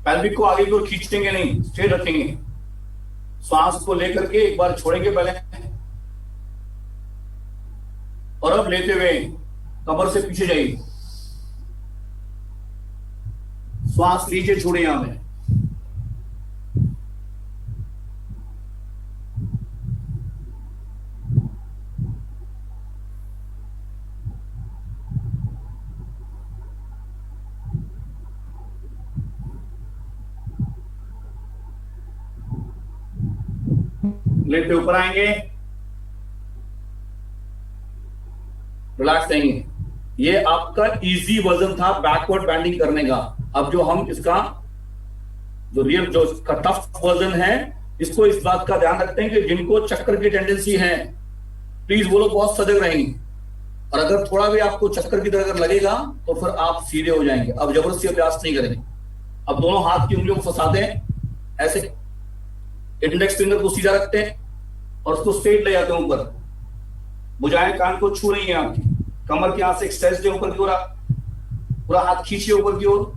पैल्विक को आगे की ओर खींचेंगे नहीं, स्ट्रेट रखेंगे। श्वास को लेकर के एक बार छोड़ेंगे पहले, और अब लेते हुए कमर से पीछे जाइए। श्वास लीजिए, छोड़े यहां में। लेते ऊपर आएंगे, रिलैक्स रहेंगे। ये आपका इजी वर्जन था बैकवर्ड बैंडिंग करने का। अब जो हम इसका जो रियल जो इसका टफ वर्जन है, इसको इस बात का ध्यान रखते हैं कि जिनको चक्कर की टेंडेंसी है, प्लीज वो लोग बहुत सजग रहेंगे। और अगर थोड़ा भी आपको चक्कर की तरह अगर लगेगा तो फिर आप सीधे हो जाएंगे। अब जबरदस्ती अभ्यास नहीं करेंगे। अब दोनों हाथ की उंगलियों को फंसाते हैं ऐसे, इंडेक्स फिंगर को सीधा रखते हैं और उसको स्ट्रेट ले जाते हैं ऊपर। भुजाएं कान को छू रही हैं आपकी, कमर के हाथ से स्ट्रेच दे ऊपर की ओर, पूरा हाथ खींचिए ऊपर की ओर।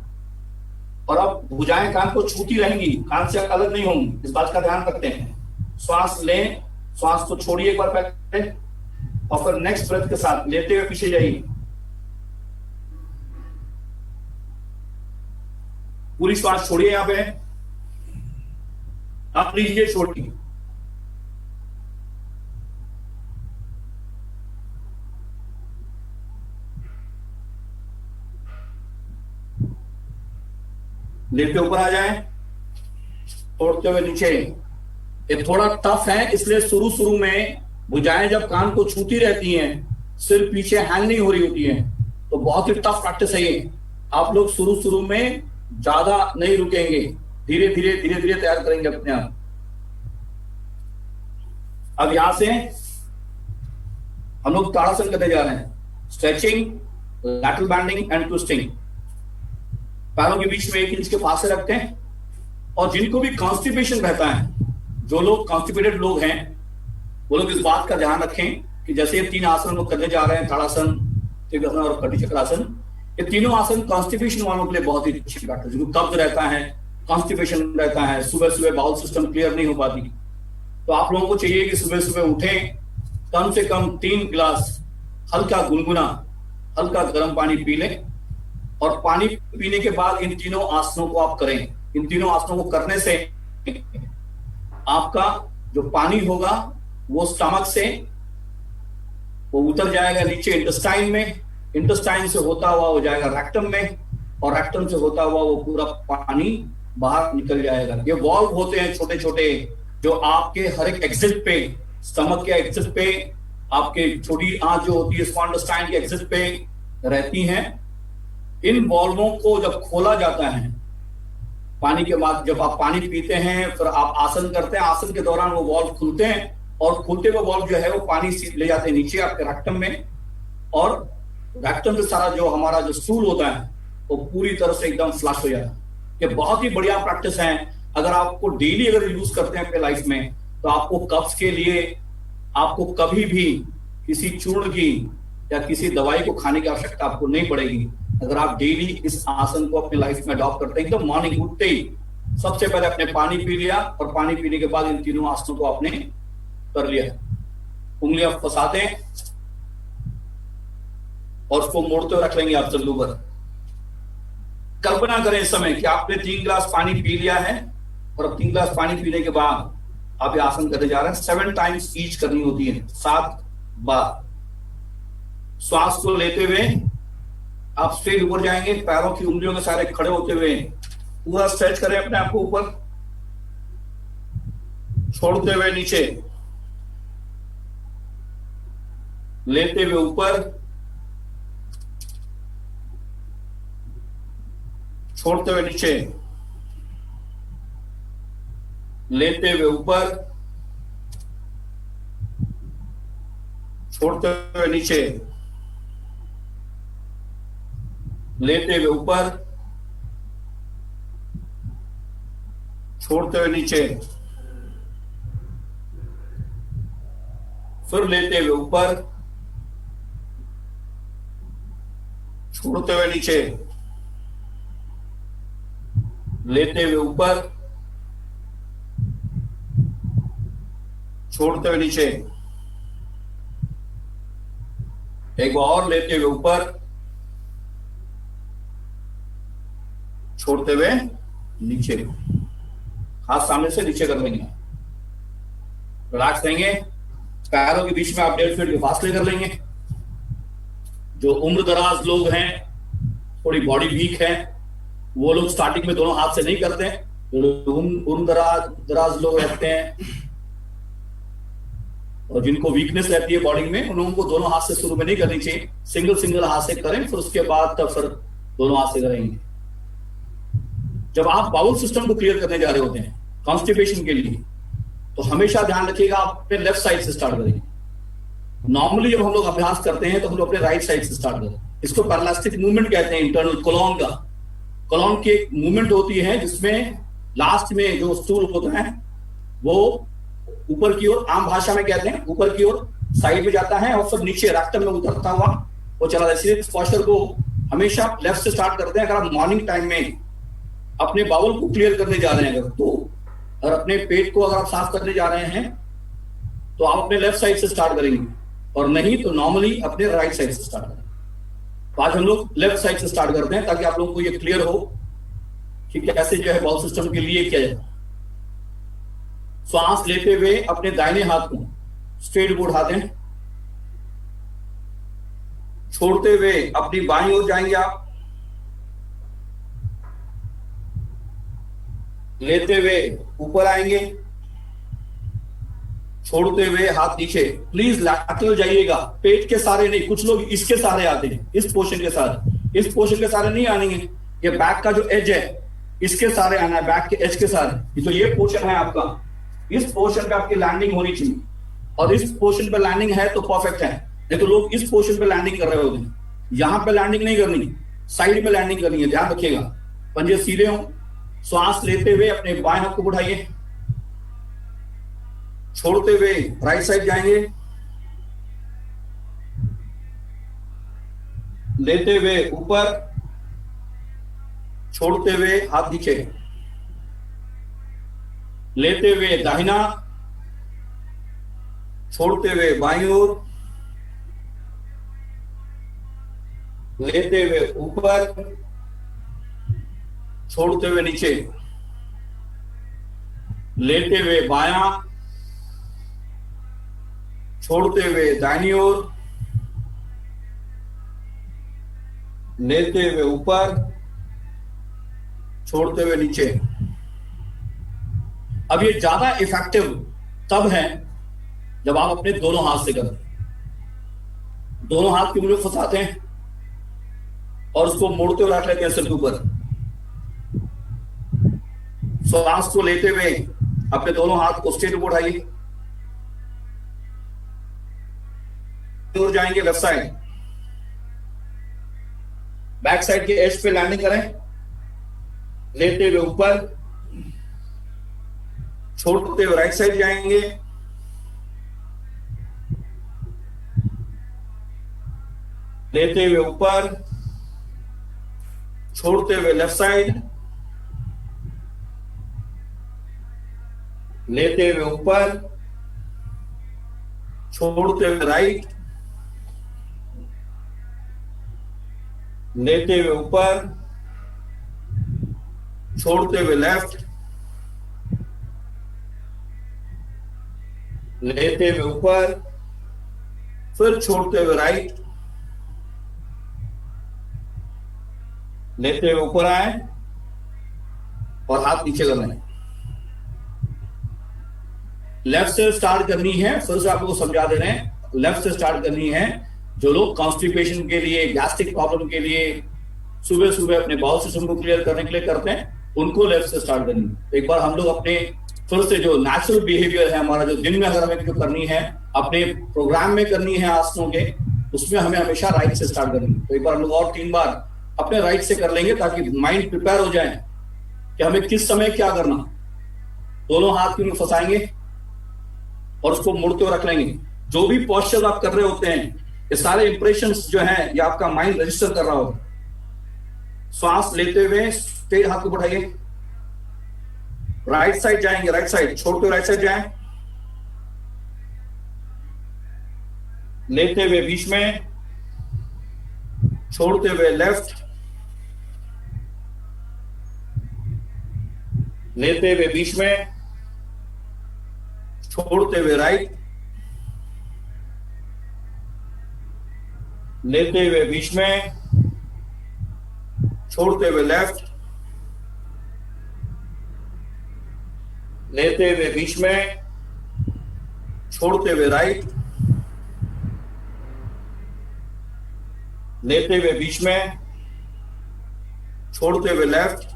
और अब भुजाएं कान को छूती रहेंगी, कान से अलग नहीं होंगी, इस बात का ध्यान रखते हैं। श्वास लें, श्वास को छोड़िए एक बार पहले, और फिर नेक्स्ट ब्रेथ के साथ लेते हुए पीछे जाइए। पूरी श्वास छोड़िए यहां पे, आप लीजिए, छोड़िए। लेते ऊपर आ जाएं, तोड़ते हुए नीचे। ये थोड़ा टफ है, इसलिए शुरू शुरू में भुजाएं जब कान को छूती रहती हैं, सिर पीछे हैंग नहीं हो रही होती है, तो बहुत ही टफ प्रैक्टिस है ये। आप लोग शुरू शुरू में ज्यादा नहीं रुकेंगे, धीरे धीरे धीरे धीरे तैयार करेंगे अपने आप। अब यहां से हम लोग ताड़ासन करने जा रहे हैं। Stretching, lateral bending and twisting. पैरों के बीच में 1 इंच के फासले रखते हैं। और जिनको भी कॉन्स्टिपेशन रहता है, जो लोग कॉन्स्टिपेटेड लोग हैं, वो लोग इस बात का ध्यान रखें कि जैसे ये 3 आसन लोग करने जा रहे हैं, ताड़ासन, त्रिकोणासन और कटी चक्रासन, ये तीनों आसन कॉन्स्टिपेशन वालों के लिए बहुत ही अच्छी प्रैक्टिस। जिनको कब्ज रहता है, कॉन्स्टिपेशन रहता है, सुबह सुबह बाउल सिस्टम क्लियर नहीं हो पाती, तो आप लोगों को चाहिए कि सुबह सुबह उठें, कम से कम 3 गिलास हल्का गुनगुना हल्का गर्म पानी पी लें। और पानी पीने के बाद इन तीनों आसनों को आप करें। इन तीनों आसनों को करने से आपका जो पानी होगा वो स्टमक से वो उतर जाएगा नीचे इंटेस्टाइन में, इंटेस्टाइन से होता हुआ हो जाएगा रेक्टम में, और रेक्टम से होता हुआ वो पूरा पानी बाहर निकल जाएगा। ये वॉल्व होते हैं छोटे छोटे, जो आपके हर एक एग्जिट पे, स्टमक के एग्जिट पे, आपके छोटी आंत जो होती है स्मॉल इंटेस्टाइन के एग्जिट पे रहती हैं। इन वॉल्वों को जब खोला जाता है पानी के बाद, जब आप पानी पीते हैं फिर आप आसन करते हैं, आसन के दौरान वो वॉल्व खुलते हैं और खुलते हुए वॉल्व जो है वो पानी ले जाते हैं नीचे आपके रेक्टम में, और रेक्टम से सारा जो हमारा जो स्टूल होता है वो पूरी तरह से एकदम फ्लश हो जाता है। ये बहुत ही बढ़िया प्रैक्टिस है। अगर आपको डेली अगर यूज करते हैं अपने लाइफ में, तो आपको कब्ज के लिए आपको कभी भी किसी चूर्ण की या किसी दवाई को खाने की आवश्यकता आपको नहीं पड़ेगी। अगर आप डेली इस आसन को अपनी लाइफ में अडॉप्ट करते हैं, तो मॉर्निंग उठते ही सबसे पहले आपने पानी पी लिया, और पानी पीने के बाद इन तीनों आसनों को आपने कर लिया। उंगलियां फंसाते हैं और उसको मोड़ते हुए रख लेंगे आप चल्लू पर। कल्पना करें इस समय कि आपने 3 गिलास पानी पी लिया है, और अब 3 गिलास पानी पीने के बाद आप ये आसन करने जा रहे हैं। 7 टाइम्स ईच करनी होती है, 7 बार। श्वास को लेते हुए आप स्ट्रेट ऊपर जाएंगे, पैरों की उंगलियों के सारे खड़े होते हुए पूरा स्ट्रेच करें अपने आप को ऊपर, छोड़ते हुए नीचे, लेते हुए ऊपर, छोड़ते हुए नीचे, लेते हुए ऊपर, छोड़ते हुए नीचे, लेते हुए ऊपर, छोड़ते हुए नीचे, फिर लेते हुए ऊपर, छोड़ते हुए नीचे, लेते हुए ऊपर, छोड़ते हुए नीचे, एक बार और लेते हुए ऊपर, छोड़ते हुए नीचे। हाथ सामने से नीचे कर लेंगे, रिलैक्स रहेंगे। पैरों के बीच में आप 1.5 फीट के फासले कर लेंगे। जो उम्र दराज लोग हैं, थोड़ी बॉडी वीक है, वो लोग स्टार्टिंग में दोनों हाथ से नहीं करते हैं। जो उम्र दराज लोग रहते हैं और जिनको वीकनेस रहती है बॉडी में, उन लोगों को दोनों हाथ से शुरू में नहीं करनी चाहिए। सिंगल हाथ से करें, फिर उसके बाद तब फिर दोनों हाथ से करेंगे। जब आप बाउल सिस्टम को क्लियर करने जा रहे होते हैं कॉन्स्टिपेशन के लिए, तो हमेशा ध्यान रखिएगा आप अपने लेफ्ट साइड से स्टार्ट करेंगे। नॉर्मली जब हम लोग अभ्यास करते हैं तो हम लोग अपने राइट साइड से स्टार्ट करें। इसको पैरालास्टिक मूवमेंट कहते हैं, इंटरनल कोलॉन का। कोलॉन की एक मूवमेंट होती है जिसमें लास्ट में जो स्टूल होता है वो ऊपर की ओर, आम भाषा में कहते हैं ऊपर की ओर साइड में जाता है, और फिर नीचे रेक्टम में उतरता हुआ वो चला जाता है। इसलिए इस पोस्चर को हमेशा लेफ्ट से स्टार्ट करते हैं। अगर आप मॉर्निंग टाइम में अपने बाउल को क्लियर करने जा रहे हैं अगर, तो और अपने पेट को अगर आप साफ करने जा रहे हैं, तो आप अपने लेफ्ट साइड से स्टार्ट करेंगे, और नहीं तो नॉर्मली अपने राइट साइड से स्टार्ट करेंगे। तो आज हम लोग लेफ्ट साइड से स्टार्ट करते हैं ताकि आप लोगों को ये क्लियर हो कि कैसे जो है बाउल सिस्टम के लिए किया जाए। श्वास लेते हुए अपने दाहिने हाथ को स्ट्रेट ऊपर उठा दें, छोड़ते हुए अपनी बाईं ओर जाएंगे आप, लेते हुए ऊपर आएंगे, छोड़ते हुए हाथ नीचे। प्लीज लैटरल जाइएगा, पेट के सहारे नहीं। कुछ लोग इसके सहारे आते हैं, इस पोर्शन के सहारे। इस पोर्शन के सहारे नहीं आएंगे, ये बैक का जो एज है इसके सहारे आना है, बैक के एज के सहारे। तो ये पोर्शन है आपका, इस पोर्शन पे आपकी लैंडिंग होनी चाहिए, और इस पोर्शन पे लैंडिंग है तो परफेक्ट है। नहीं तो लोग इस पोर्शन पे लैंडिंग कर रहे होते हैं, यहां पे लैंडिंग नहीं करनी, साइड में लैंडिंग करनी है। ध्यान रखिएगा, पंजे सीधे हों। श्वास लेते हुए अपने बाएं हाथ को उठाइए, छोड़ते हुए राइट साइड जाएंगे, लेते हुए ऊपर, छोड़ते हुए हाथ नीचे, लेते हुए दाहिना, छोड़ते हुए बाईं ओर, लेते हुए ऊपर, छोड़ते हुए नीचे, लेते हुए बायां, छोड़ते हुए दाहिनी ओर, लेते हुए ऊपर, छोड़ते हुए नीचे। अब ये ज्यादा इफेक्टिव तब है जब आप अपने दोनों हाथ से करें। दोनों हाथ की उंगलियों फंसाते हैं और उसको मोड़ते हुए रख लेते हैं सिर के ऊपर। सांस को लेते हुए अपने दोनों हाथ को स्ट्रेट उठाइए और जाएंगे लेफ्ट साइड। बैक साइड के एज पे लैंडिंग करें, लेते हुए ऊपर, छोड़ते हुए राइट साइड जाएंगे, लेते हुए ऊपर, छोड़ते हुए लेफ्ट साइड, लेते हुए ऊपर, छोड़ते हुए राइट, लेते हुए ऊपर, छोड़ते हुए लेफ्ट, लेते हुए ऊपर, फिर छोड़ते हुए राइट, लेते हुए ऊपर आए और हाथ नीचे कर लें। लेफ्ट से स्टार्ट करनी है, फिर से आप लोगों को समझा दे रहे हैं, लेफ्ट से स्टार्ट करनी है। जो लोग कॉन्स्टिपेशन के लिए, गैस्ट्रिक प्रॉब्लम के लिए सुबह सुबह अपने बाउल सिस्टम को क्लियर करने के लिए करते हैं, उनको लेफ्ट से स्टार्ट करनी है। एक बार हम लोग अपने फिर से जो नेचुरल बिहेवियर है हमारा, जो दिन में अगर हमें जो करनी है, अपने प्रोग्राम में करनी है आसनों के, उसमें हमें हमेशा राइट से स्टार्ट करनी है। तो एक बार हम लोग और 3 बार अपने राइट से कर लेंगे ताकि माइंड प्रिपेयर हो जाए कि हमें किस समय क्या करना। दोनों हाथ की फंसाएंगे और उसको मुड़ते हुए रख लेंगे। जो भी पोस्चर आप कर रहे होते हैं, ये सारे इंप्रेशंस जो हैं, ये आपका माइंड रजिस्टर कर रहा होगा। सांस लेते हुए स्ट्रेट हाथ को बढ़ाइए, राइट साइड जाएंगे, राइट साइड, छोड़ते हुए राइट साइड जाएं, लेते हुए बीच में, छोड़ते हुए लेफ्ट, लेते हुए बीच में, छोड़ते हुए राइट, लेते हुए बीच में, छोड़ते हुए लेफ्ट, लेते हुए बीच में, छोड़ते हुए राइट, लेते हुए बीच में, छोड़ते हुए लेफ्ट,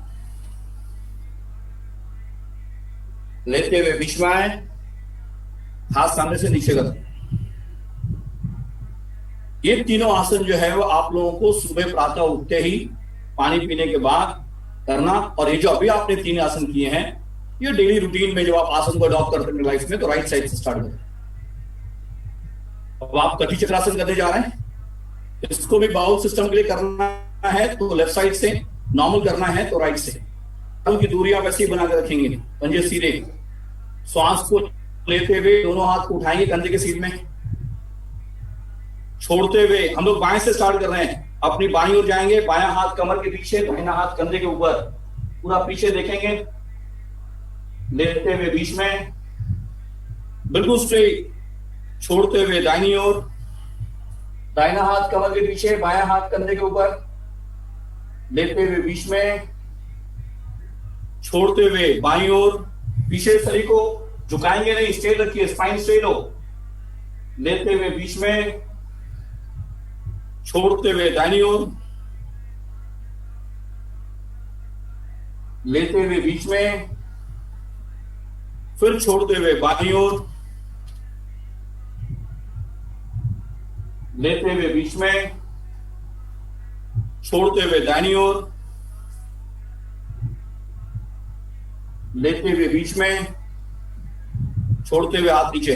लेते हुए बीच में आए, हाथ सामने से नीचे कर। ये तीनों आसन जो है वो आप लोगों को सुबह प्रातः उठते ही पानी पीने के बाद करना। और ये जो अभी आपने 3 आसन किए हैं, ये डेली रूटीन में जब आप आसन को अडॉप्ट करते हैं लाइफ में, तो राइट साइड से स्टार्ट करें। अब आप कटी चक्रासन करने जा रहे हैं, इसको भी बाउल सिस्टम के लिए करना है तो लेफ्ट साइड से, नॉर्मल करना है तो राइट से। की दूरी आप ऐसे ही बना के रखेंगे, पंजे सीधे। श्वास को लेते हुए दोनों हाथ को उठाएंगे कंधे के सीध में, छोड़ते हुए हम लोग बाएं से स्टार्ट कर रहे हैं। अपनी बाईं ओर जाएंगे, बायां हाथ कमर के पीछे, दाहिना हाथ कंधे के ऊपर, पूरा पीछे देखेंगे, लेते हुए बीच में, बिल्कुल स्ट्रेट, छोड़ते हुए दाहिनी ओर, दाहिना हाथ कमर के पीछे, बायां हाथ कंधे के ऊपर, लेते हुए बीच में, छोड़ते हुए बाईं ओर, पीछे शरीर को झुकाएंगे नहीं, स्ट्रेट रखिए, स्पाइन स्ट्रेट हो, लेते हुए बीच में, छोड़ते हुए दाहिनी ओर, लेते हुए बीच में, फिर छोड़ते हुए बाईं ओर, लेते हुए बीच में, छोड़ते हुए दाहिनी ओर, लेते हुए बीच में, छोड़ते हुए हाथ नीचे।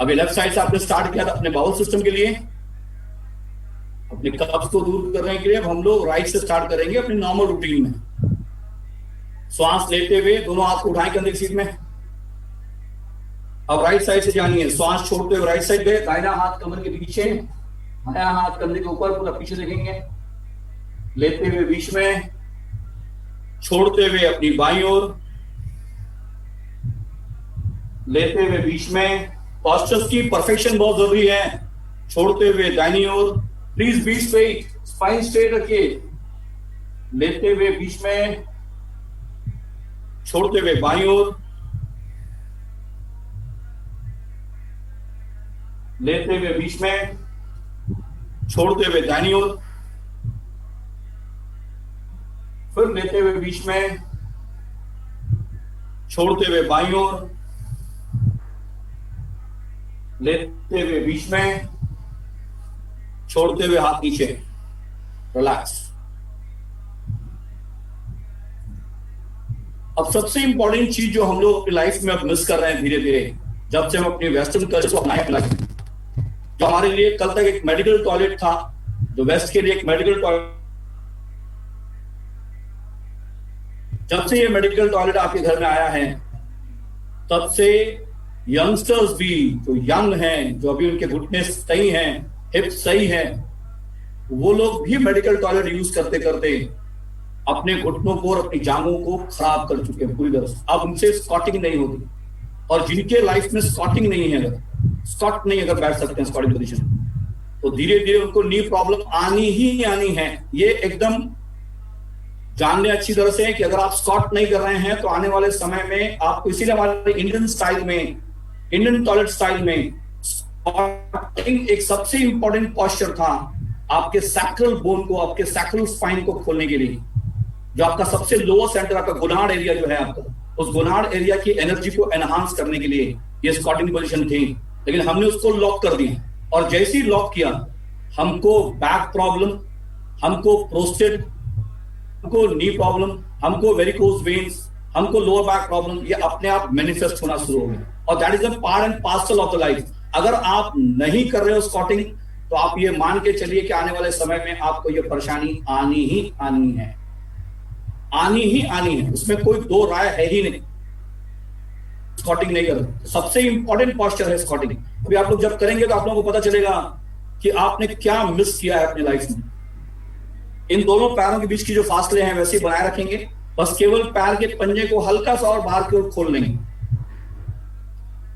अभी लेफ्ट साइड से आपने स्टार्ट किया था अपने बाउल सिस्टम के लिए, अपने कब्ज को दूर करने के लिए। अब हम लोग राइट से स्टार्ट करेंगे अपनी नॉर्मल रूटीन में। श्वास लेते हुए दोनों हाथ को उठाएं कंधे की सीध में। अब राइट साइड से जानी है, श्वास छोड़ते हुए राइट साइड गए, दाहिना हाथ कमर के पीछे, बायां हाथ कंधे के ऊपर, पूरा पीछे देखेंगे, लेते हुए बीच में, छोड़ते हुए अपनी बाईं ओर, लेते हुए बीच में। पोस्चर्स की परफेक्शन बहुत जरूरी है। छोड़ते हुए दाहिनी ओर, please be straight, spine straight रखिए, लेते हुए बीच में, छोड़ते हुए बाईं ओर, लेते हुए बीच में, छोड़ते हुए दाहिनी ओर, फिर लेते हुए बीच में, छोड़ते हुए बाईं ओर, लेते हुए बीच में, छोड़ते हुए हाथ नीचे, रिलैक्स। अब सबसे इंपॉर्टेंट चीज जो हम लोग अपनी लाइफ में अब मिस कर रहे हैं धीरे धीरे, जब से हम अपने वेस्टर्न कल्चर को अपनाए लाइफ, जो हमारे लिए कल तक एक मेडिकल टॉयलेट था, जो वेस्ट के लिए एक मेडिकल टॉयलेट, जब से ये मेडिकल टॉयलेट आपके घर में आया है, तब से यंगस्टर्स भी जो यंग हैं, जो अभी उनके घुटने सही हैं, हिप सही है, वो लोग भी मेडिकल टॉयलेट यूज करते करते अपने घुटनों को और अपनी जांघों को खराब कर चुके हैं पूरी तरह से। अब उनसे स्क्वाटिंग नहीं होती, और जिनके लाइफ में स्क्वाटिंग नहीं है, अगर स्क्वाट नहीं अगर बैठ सकते हैं स्क्वाटिंग पोजीशन, तो धीरे धीरे उनको नी प्रॉब्लम आनी ही आनी है। ये एकदम जानने अच्छी तरह से कि अगर आप स्क्वाट नहीं कर रहे हैं तो आने वाले समय में आपको, इसीलिए हमारे इंडियन स्टाइल में, इंडियन टॉयलेट स्टाइल में स्क्वाटिंग एक सबसे इंपॉर्टेंट पॉस्चर था आपके सैक्रल बोन को, आपके सैक्रल स्पाइन को खोलने के लिए। जो आपका सबसे लोअर सेंटर, आपका गोनाड एरिया जो है आपका, उस गोनाड एरिया की एनर्जी को एनहांस करने के लिए ये स्क्वाटिंग पोजीशन थी, लेकिन हमने उसको लॉक कर दिया। और जैसे ही लॉक किया, हमको बैक प्रॉब्लम, हमको प्रोस्टेट, हमको नी प्रॉब्लम, हमको वेरिकोज वेन्स, हमको लोअर बैक प्रॉब्लम, ये अपने आप मैनिफेस्ट होना शुरू हो गया। और that is a part and parcel of the life. अगर आप नहीं कर रहे हो स्क्वाटिंग, तो आप ये मान के चलिए कि आने वाले समय में आपको ये परेशानी आनी ही आनी है, आनी ही आनी है, उसमें कोई दो राय है ही नहीं। स्क्वाटिंग नहीं करो, सबसे इंपॉर्टेंट पॉस्चर है स्क्वाटिंग। अभी आप लोग जब करेंगे तो आप लोगों को पता चलेगा कि आपने क्या मिस किया है अपनी लाइफ में। इन दोनों पैरों के बीच की जो फासले हैं वैसे ही बनाए रखेंगे, बस केवल पैर के पंजे को हल्का सा और बाहर की ओर खोल लेंगे,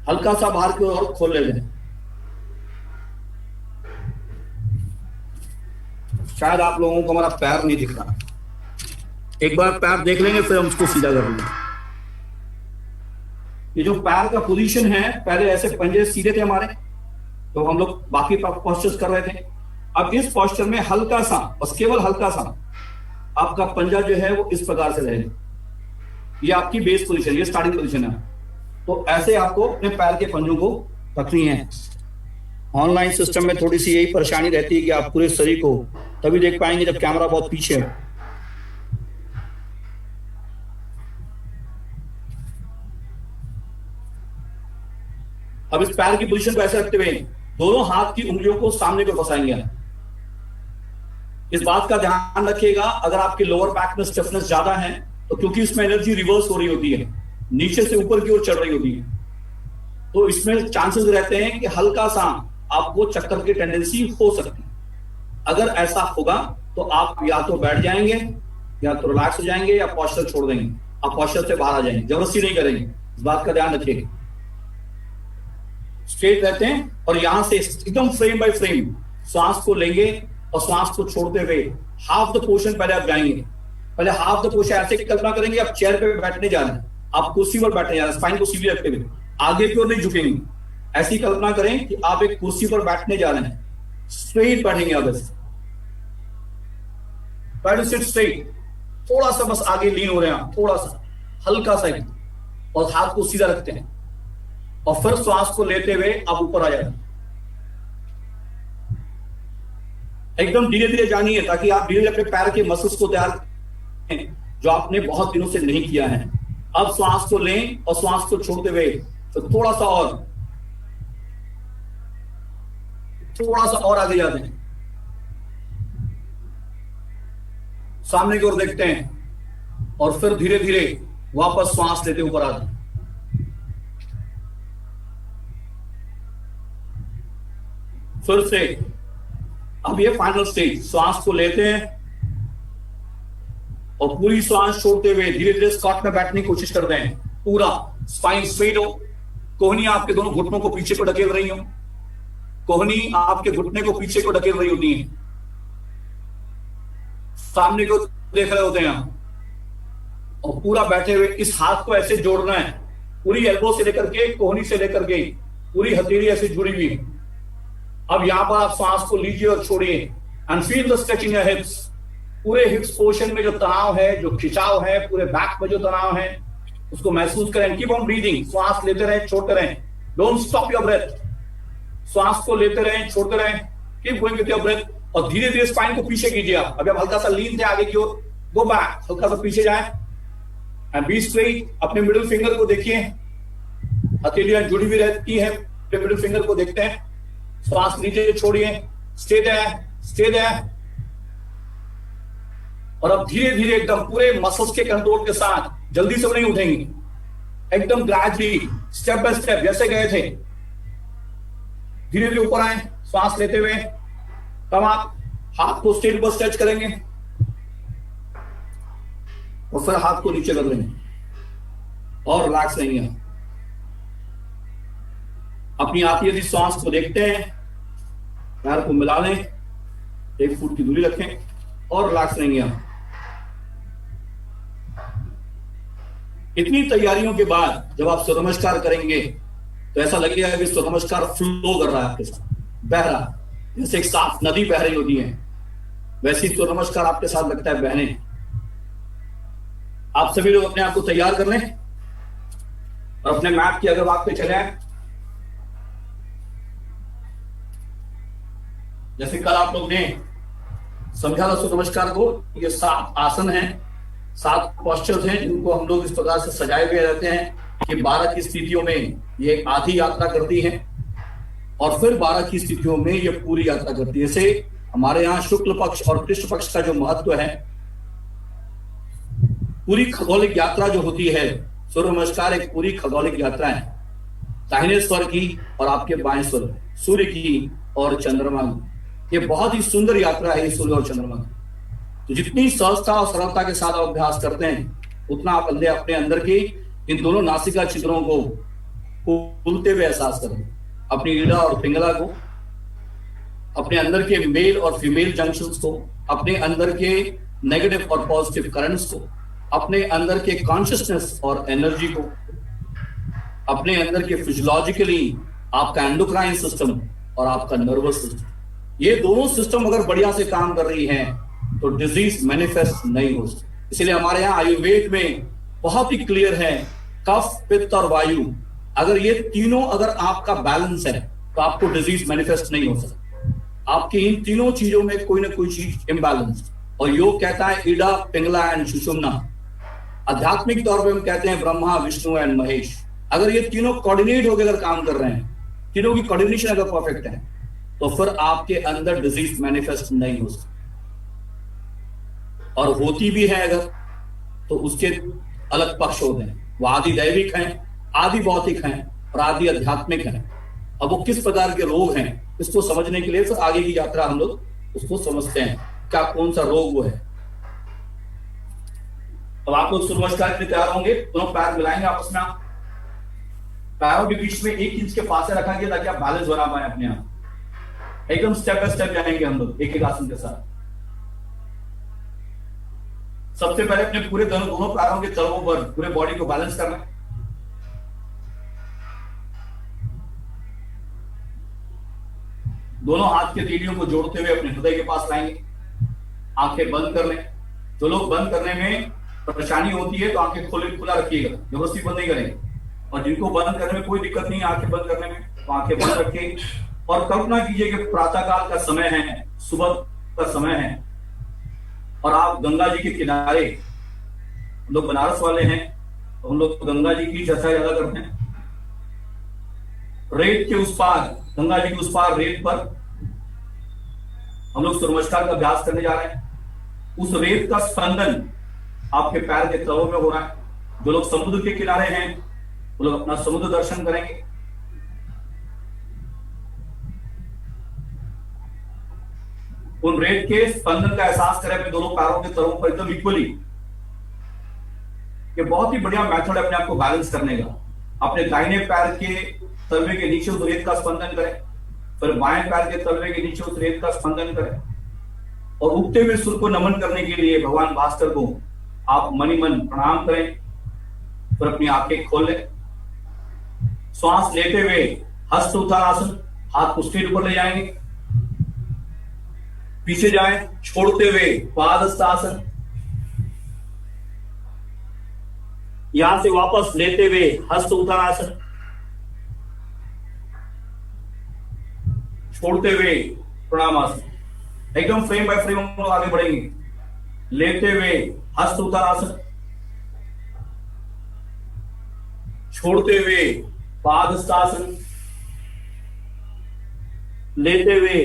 हल्का सा बाहर की ओर खोल लेते हैं। शायद आप लोगों को हमारा पैर नहीं दिख रहा, एक बार पैर देख लेंगे फिर हम उसको सीधा कर लेंगे। ये जो पैर का पोजीशन है, पहले ऐसे पंजे सीधे थे हमारे, तो हम लोग बाकी पोस्चर्स कर रहे थे। अब इस पोस्चर में हल्का सा, बस केवल हल्का सा आपका पंजा जो है वो इस प्रकार से रहेगा। ये आपकी बेस पोजीशन, ये स्टार्टिंग पोजीशन है। तो ऐसे आपको अपने पैर के पंजों को रखनी है। ऑनलाइन सिस्टम में थोड़ी सी यही परेशानी रहती है कि आप पूरे शरीर को तभी देख पाएंगे जब कैमरा बहुत पीछे है। अब इस पैर की पोजीशन को ऐसे रखते हुए दोनों हाथ की उंगलियों को सामने को फंसाएंगे। इस बात का ध्यान रखिएगा, अगर आपके लोअर बैक में स्टिफनेस ज्यादा है तो क्योंकि इसमें एनर्जी रिवर्स हो रही होती है, नीचे से ऊपर की ओर चढ़ रही होती है, तो इसमें चांसेस रहते हैं कि हल्का सा आपको चक्कर की टेंडेंसी हो सकती है। अगर ऐसा होगा तो आप या तो बैठ जाएंगे, या तो रिलैक्स हो जाएंगे, या पॉस्चर छोड़ देंगे, आप पॉस्चर से बाहर आ जाएंगे, जबरदस्ती नहीं करेंगे। इस बात का ध्यान रखिएगा। स्ट्रेट रहते हैं और यहां से एकदम फ्रेम बाय फ्रेम सांस को लेंगे और सांस को छोड़ते हुए हाफ द पोर्शन पहले आप जाएंगे। पहले हाफ द पोर्शन ऐसे कल्पना करेंगे आप चेयर पे बैठने जा रहे हैं, आप कुर्सी पर बैठने जा रहे हैं, स्पाइन को सीधी रखते हुए आगे की ओर नहीं झुकेंगे। ऐसी कल्पना करें कि आप एक कुर्सी पर बैठने जा रहे हैं, स्ट्रेट बैठेंगे। आगे से ट्राई टू सिट स्ट्रेट, थोड़ा सा बस आगे लीन हो रहे हैं आप, थोड़ा सा हल्का सा, और हाथ को सीधा रखते हैं और फिर श्वास को लेते हुए आप ऊपर आ जाते हैं। एकदम धीरे धीरे जानिए ताकि आप धीरे धीरे अपने पैर के मसल्स को तैयार करें जो आपने बहुत दिनों से नहीं किया है। अब श्वास को लें और श्वास को छोड़ते हुए तो थोड़ा सा और आगे जाते हैं, सामने की ओर देखते हैं और फिर धीरे धीरे वापस श्वास लेते ऊपर आते हैं। फिर से अब ये फाइनल स्टेज, श्वास को लेते हैं और पूरी श्वास छोड़ते हुए धीरे धीरे स्क्वाट में बैठने की कोशिश करते हैं। पूरा स्पाइन स्ट्रेट हो, कोहनी आपके दोनों घुटनों को पीछे को ढकेल रही हो, कोहनी आपके घुटने को पीछे को ढकेल रही होती है, सामने को देख रहे होते हैं यहाँ, और पूरा बैठे हुए इस हाथ को ऐसे जोड़ना है, पूरी एल्बो से लेकर के कोहनी से लेकर के पूरी हथेली ऐसे जुड़ी हुई। अब यहां पर आप सांस को लीजिए और छोड़िए and feel the stretching your hips. पूरे हिप्स पोर्शन में जो तनाव है, जो खिंचाव है, पूरे बैक में जो तनाव है, उसको महसूस करें। कीप ऑन ब्रीदिंग, श्वास लेते रहें, छोड़ते रहें। Don't stop your breath. श्वास को लेते रहें, छोड़ते रहें। Keep going with your breath. और धीरे धीरे स्पाइन को पीछे कीजिए। आप अभी आप हल्का सा लीन थे आगे की ओर, गो बैक, हल्का सा पीछे जाए एंड बी स्ट्रेट। अपने मिडिल फिंगर को देखिए, हथेलियां जुड़ी हुई रहती है, अपने मिडिल फिंगर को देखते हैं। श्वास लीजिए, छोड़िए, स्टे देयर, स्टे देयर। और अब धीरे धीरे एकदम पूरे मसल्स के कंट्रोल के साथ, जल्दी से नहीं उठेंगे, एकदम ग्रेजुअली स्टेप बाय स्टेप जैसे गए थे, धीरे धीरे ऊपर आए श्वास लेते हुए। तब आप हाथ को स्ट्रेट पर स्ट्रेच करेंगे और फिर हाथ को नीचे कर लेंगे और रिलैक्स रहेंगे। अपनी आती यदि श्वास को देखते हैं, पैर को मिला लें, 1 फुट की दूरी रखें और रिलैक्स रहेंगे आप। इतनी तैयारियों के बाद जब आप सूर्य नमस्कार करेंगे तो ऐसा लगेगा कि सूर्य नमस्कार फ्लो कर रहा है आपके साथ, बह रहा है, जैसे एक साफ नदी बह रही होती है, वैसे ही सूर्य नमस्कार आपके साथ लगता है बहने। आप सभी लोग अपने आप को तैयार कर लें और अपने मैप की अगर बात पे चले आए। जैसे कल आप लोग ने समझा था सूर्य नमस्कार को, ये 7 आसन हैं, 7 पोस्चर्स हैं जिनको हम लोग इस प्रकार से सजाए हुए रहते हैं कि 12 की स्थितियों में ये आधी यात्रा करती है और फिर 12 की स्थितियों में ये पूरी यात्रा करती है। जैसे हमारे यहाँ शुक्ल पक्ष और कृष्ण पक्ष का जो महत्व है, पूरी खगोलिक यात्रा जो होती है, सूर्य नमस्कार एक पूरी खगोलिक यात्रा है। दाहिने स्वर की और आपके बाएं स्वर, सूर्य की और चंद्रमा की, ये बहुत ही सुंदर यात्रा है सूर्य और चंद्रमा की। तो जितनी सहजता और सरलता के साथ आप अभ्यास करते हैं, उतना आप अपने अंदर की इन दोनों नासिका छिद्रों को खुलते हुए एहसास करें। अपनी ईड़ा और पिंगला को, अपने अंदर के मेल और फीमेल जंक्शंस को, अपने अंदर के नेगेटिव और पॉजिटिव करंट्स को, अपने अंदर के कॉन्शियसनेस और एनर्जी को, अपने अंदर के फिजियोलॉजिकली आपका एंडोक्राइन सिस्टम और आपका नर्वस सिस्टम, ये दोनों सिस्टम अगर बढ़िया से काम कर रही हैं तो डिजीज मैनिफेस्ट नहीं हो सकती। इसलिए हमारे यहाँ आयुर्वेद में बहुत ही क्लियर है, कफ, पित्त और वायु, अगर ये तीनों अगर आपका बैलेंस है तो आपको डिजीज मैनिफेस्ट नहीं हो सकता। आपकी इन तीनों चीजों में कोई ना कोई चीज इम्बैलेंस। और योग कहता है ईड़ा, पिंगला एंड सुषुम्ना। आध्यात्मिक तौर पे हम कहते हैं ब्रह्मा, विष्णु एंड महेश। अगर ये तीनों कोऑर्डिनेट होकर अगर काम कर रहे हैं, तीनों की कोऑर्डिनेशन अगर परफेक्ट है, तो फिर आपके अंदर डिजीज मैनिफेस्ट नहीं हो सकती। और होती भी है अगर, तो उसके अलग पक्ष होते हैं। वो आदि दैविक हैं, आदि भौतिक हैं और आदि आध्यात्मिक हैं। अब वो किस प्रकार के रोग हैं, इसको समझने के लिए फिर आगे की यात्रा हम लोग उसको समझते हैं, क्या कौन सा रोग वो है। अब आप लोग सूर्य नमस्कार के लिए तैयार होंगे, दोनों पैर मिलाएंगे आपस में। आप पैरों के बीच में 1 इंच के फासले रखेंगे ताकि आप बैलेंस बना पाए अपने आप। एकदम स्टेप बाय स्टेप जाएंगे हम लोग एक एक आसन के साथ। सबसे पहले अपने पूरे दोनों पैरों के तलवों पर पूरे बॉडी को बैलेंस करना। दोनों हाथ के तीलियों को जोड़ते हुए अपने हृदय के पास लाएंगे। आंखें बंद कर लें। जो लोग बंद करने में परेशानी होती है तो आंखें खुला रखिएगा, जबरदस्ती बंद नहीं करेंगे। और जिनको बंद करने में कोई दिक्कत नहीं है आंखें बंद करने में, तो आंखें बंद रखें और कल्पना कीजिए कि प्रातः काल का समय है, सुबह का समय है और आप गंगा जी के किनारे, हम लोग बनारस वाले हैं तो हम लोग गंगा जी की चर्चा ज्यादा करते हैं। रेत के उस पार, गंगा जी के उस पार रेत पर हम लोग सूर्य नमस्कार का अभ्यास करने जा रहे हैं। उस रेत का स्पंदन आपके पैर के तलों में हो रहा है। जो लोग समुद्र के किनारे हैं वो लोग अपना समुद्र दर्शन करेंगे। उन रेत के स्पंदन का एहसास करें अपने दोनों पैरों के तलों पर एकदम इक्वली। ये बहुत ही बढ़िया मेथड है अपने आप को बैलेंस करने का। अपने दाहिने पैर के तलवे के नीचे उस रेत का स्पंदन करें, फिर बाएं पैर के तलवे के नीचे उस रेत का स्पंदन करें और उगते हुए सूर्य को नमन करने के लिए भगवान भास्कर को आप मनी मन प्रणाम करें। फिर अपनी आंखें खोल लें। श्वास लेते हुए हस्त उत्थानासन, हाथ पुष्टि ऊपर ले जाएंगे, पीछे जाएं, छोड़ते हुए पादहस्तासन, यहां से वापस लेते हुए हस्त उत्थानासन, छोड़ते हुए प्रणामासन। एकदम फ्रेम बाय फ्रेम हम लोग आगे बढ़ेंगे। लेते हुए हस्त उत्थानासन, छोड़ते हुए पादहस्तासन, लेते हुए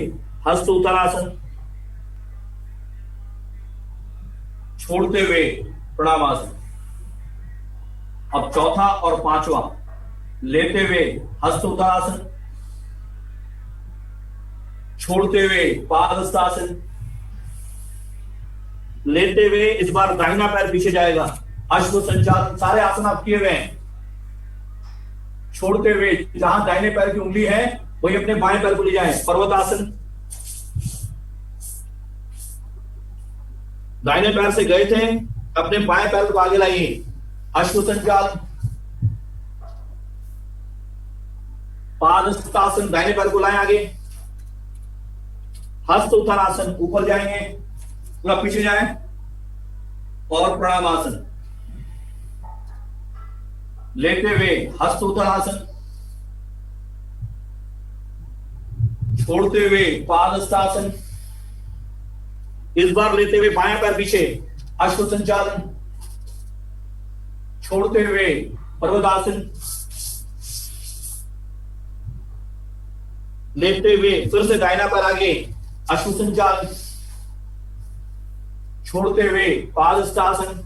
हस्त उत्थानासन, छोड़ते हुए प्रणामासन। अब चौथा और पांचवा, लेते हुए हस्त उत्थानासन, छोड़ते हुए पादहस्तासन, लेते हुए इस बार दाहिना पैर पीछे जाएगा, अश्व संचालन। सारे आसन आप किए हुए हैं। छोड़ते हुए जहां दाहिने पैर की उंगली है वही अपने बाएं पैर को ले जाएं, पर्वतासन। दाहिने पैर से गए थे, अपने बाएं पैर को आगे लाइए, अश्व संचालन। पादहस्तासन, दाहिने पैर को लाएं आगे, हस्त उत्थानासन, ऊपर जाएंगे, पूरा पीछे जाएं, और प्रणामासन। लेते हुए हस्त उत्थानासन, छोड़ते हुए पादहस्तासन, इस बार लेते हुए बायां पैर पीछे, अश्व संचालन, छोड़ते हुए पर्वतासन, लेते हुए फिर से दाहिना पैर आगे, अश्व संचालन, छोड़ते हुए पादहस्तासन,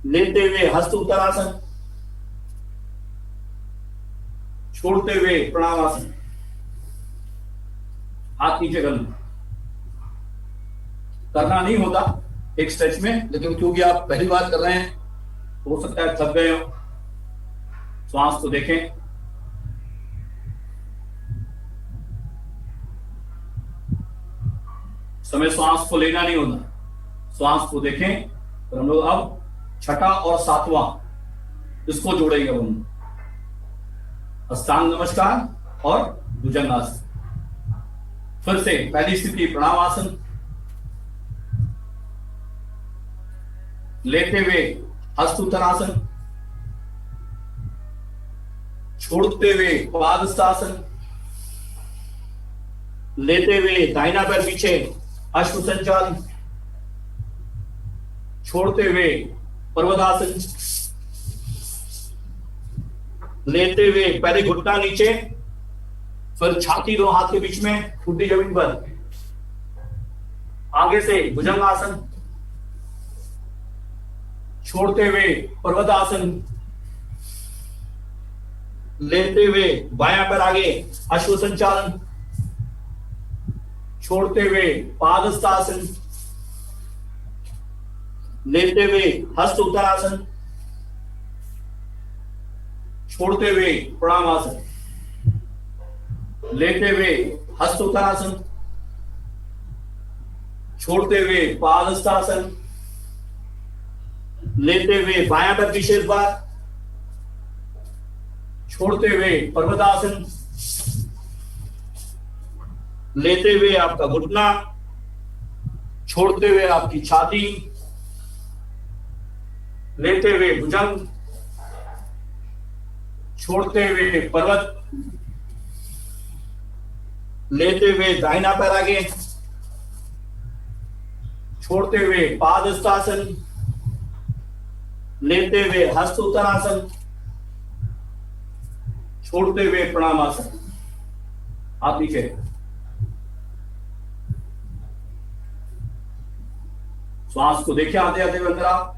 लेते हुए हस्त उत्तरासन, छोड़ते हुए प्रणामासन। हाथ नीचे कर लो। करना नहीं होता एक स्ट्रेच में, लेकिन क्योंकि आप पहली बार कर रहे हैं हो सकता है थक गए हो। श्वास को देखें। समय श्वास को लेना नहीं होता, श्वास को देखें। तो हम लोग अब छठा और सातवां इसको जोड़ेंगे हम, अष्टांग नमस्कार और भुजंगासन। फिर से पहली स्थिति प्रणामासन, लेते हुए हस्त उत्तरासन, छोड़ते हुए पादहस्तासन, लेते हुए दाहिना पैर पीछे, अश्व संचालन, छोड़ते हुए पर्वतासन, लेते हुए पहले घुटना नीचे, फिर छाती दो हाथ के बीच में, ठुड्डी जमीन पर, आगे से भुजंगासन, छोड़ते हुए पर्वतासन, लेते हुए बायां पैर आगे, अश्व संचालन, छोड़ते हुए पादहस्तासन, लेते हुए हस्त उत्तरासन, छोड़ते हुए प्रणामासन, लेते हुए हस्त उत्तरासन, छोड़ते हुए पादहस्तासन, लेते हुए बायां पैर पीछे इस बार, छोड़ते हुए पर्वतासन, लेते हुए आपका घुटना, छोड़ते हुए आपकी छाती, लेते हुए भुजंग, छोड़ते हुए पर्वत, लेते हुए दाहिना पैर आगे, छोड़ते हुए पादहस्तासन, लेते हुए हस्त उत्तरासन, छोड़ते हुए प्रणामासन। आप नीचे। श्वास को देखिए आते आते अंदर आप।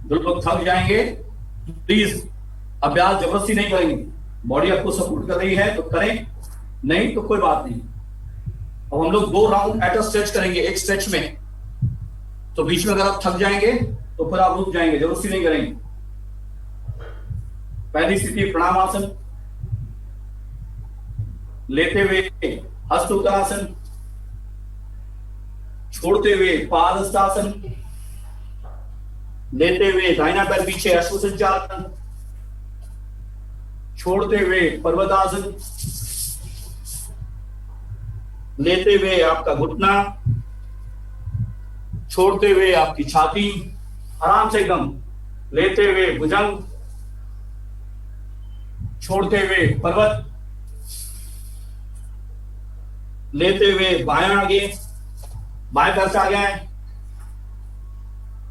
जो लोग थक जाएंगे प्लीज अभ्यास जबरदस्ती नहीं करेंगे। बॉडी आपको सपोर्ट कर रही है तो करें, नहीं तो कोई बात नहीं। अब हम लोग 2 राउंड एट अ स्ट्रेच करेंगे एक स्ट्रेच में, तो बीच में अगर आप थक जाएंगे तो फिर आप रुक जाएंगे, जबरदस्ती नहीं करेंगे। पहली स्थिति प्रणामासन, लेते हुए हस्त उत्तरासन, छोड़ते हुए पादहस्तासन, लेते हुए दाहिना पैर पीछे अश्व संचालन, छोड़ते हुए पर्वतासन, लेते हुए आपका घुटना, छोड़ते हुए आपकी छाती, आराम से एकदम, लेते हुए भुजंग, छोड़ते हुए पर्वत, लेते हुए बायां आगे, बाएं पैर से आ गए,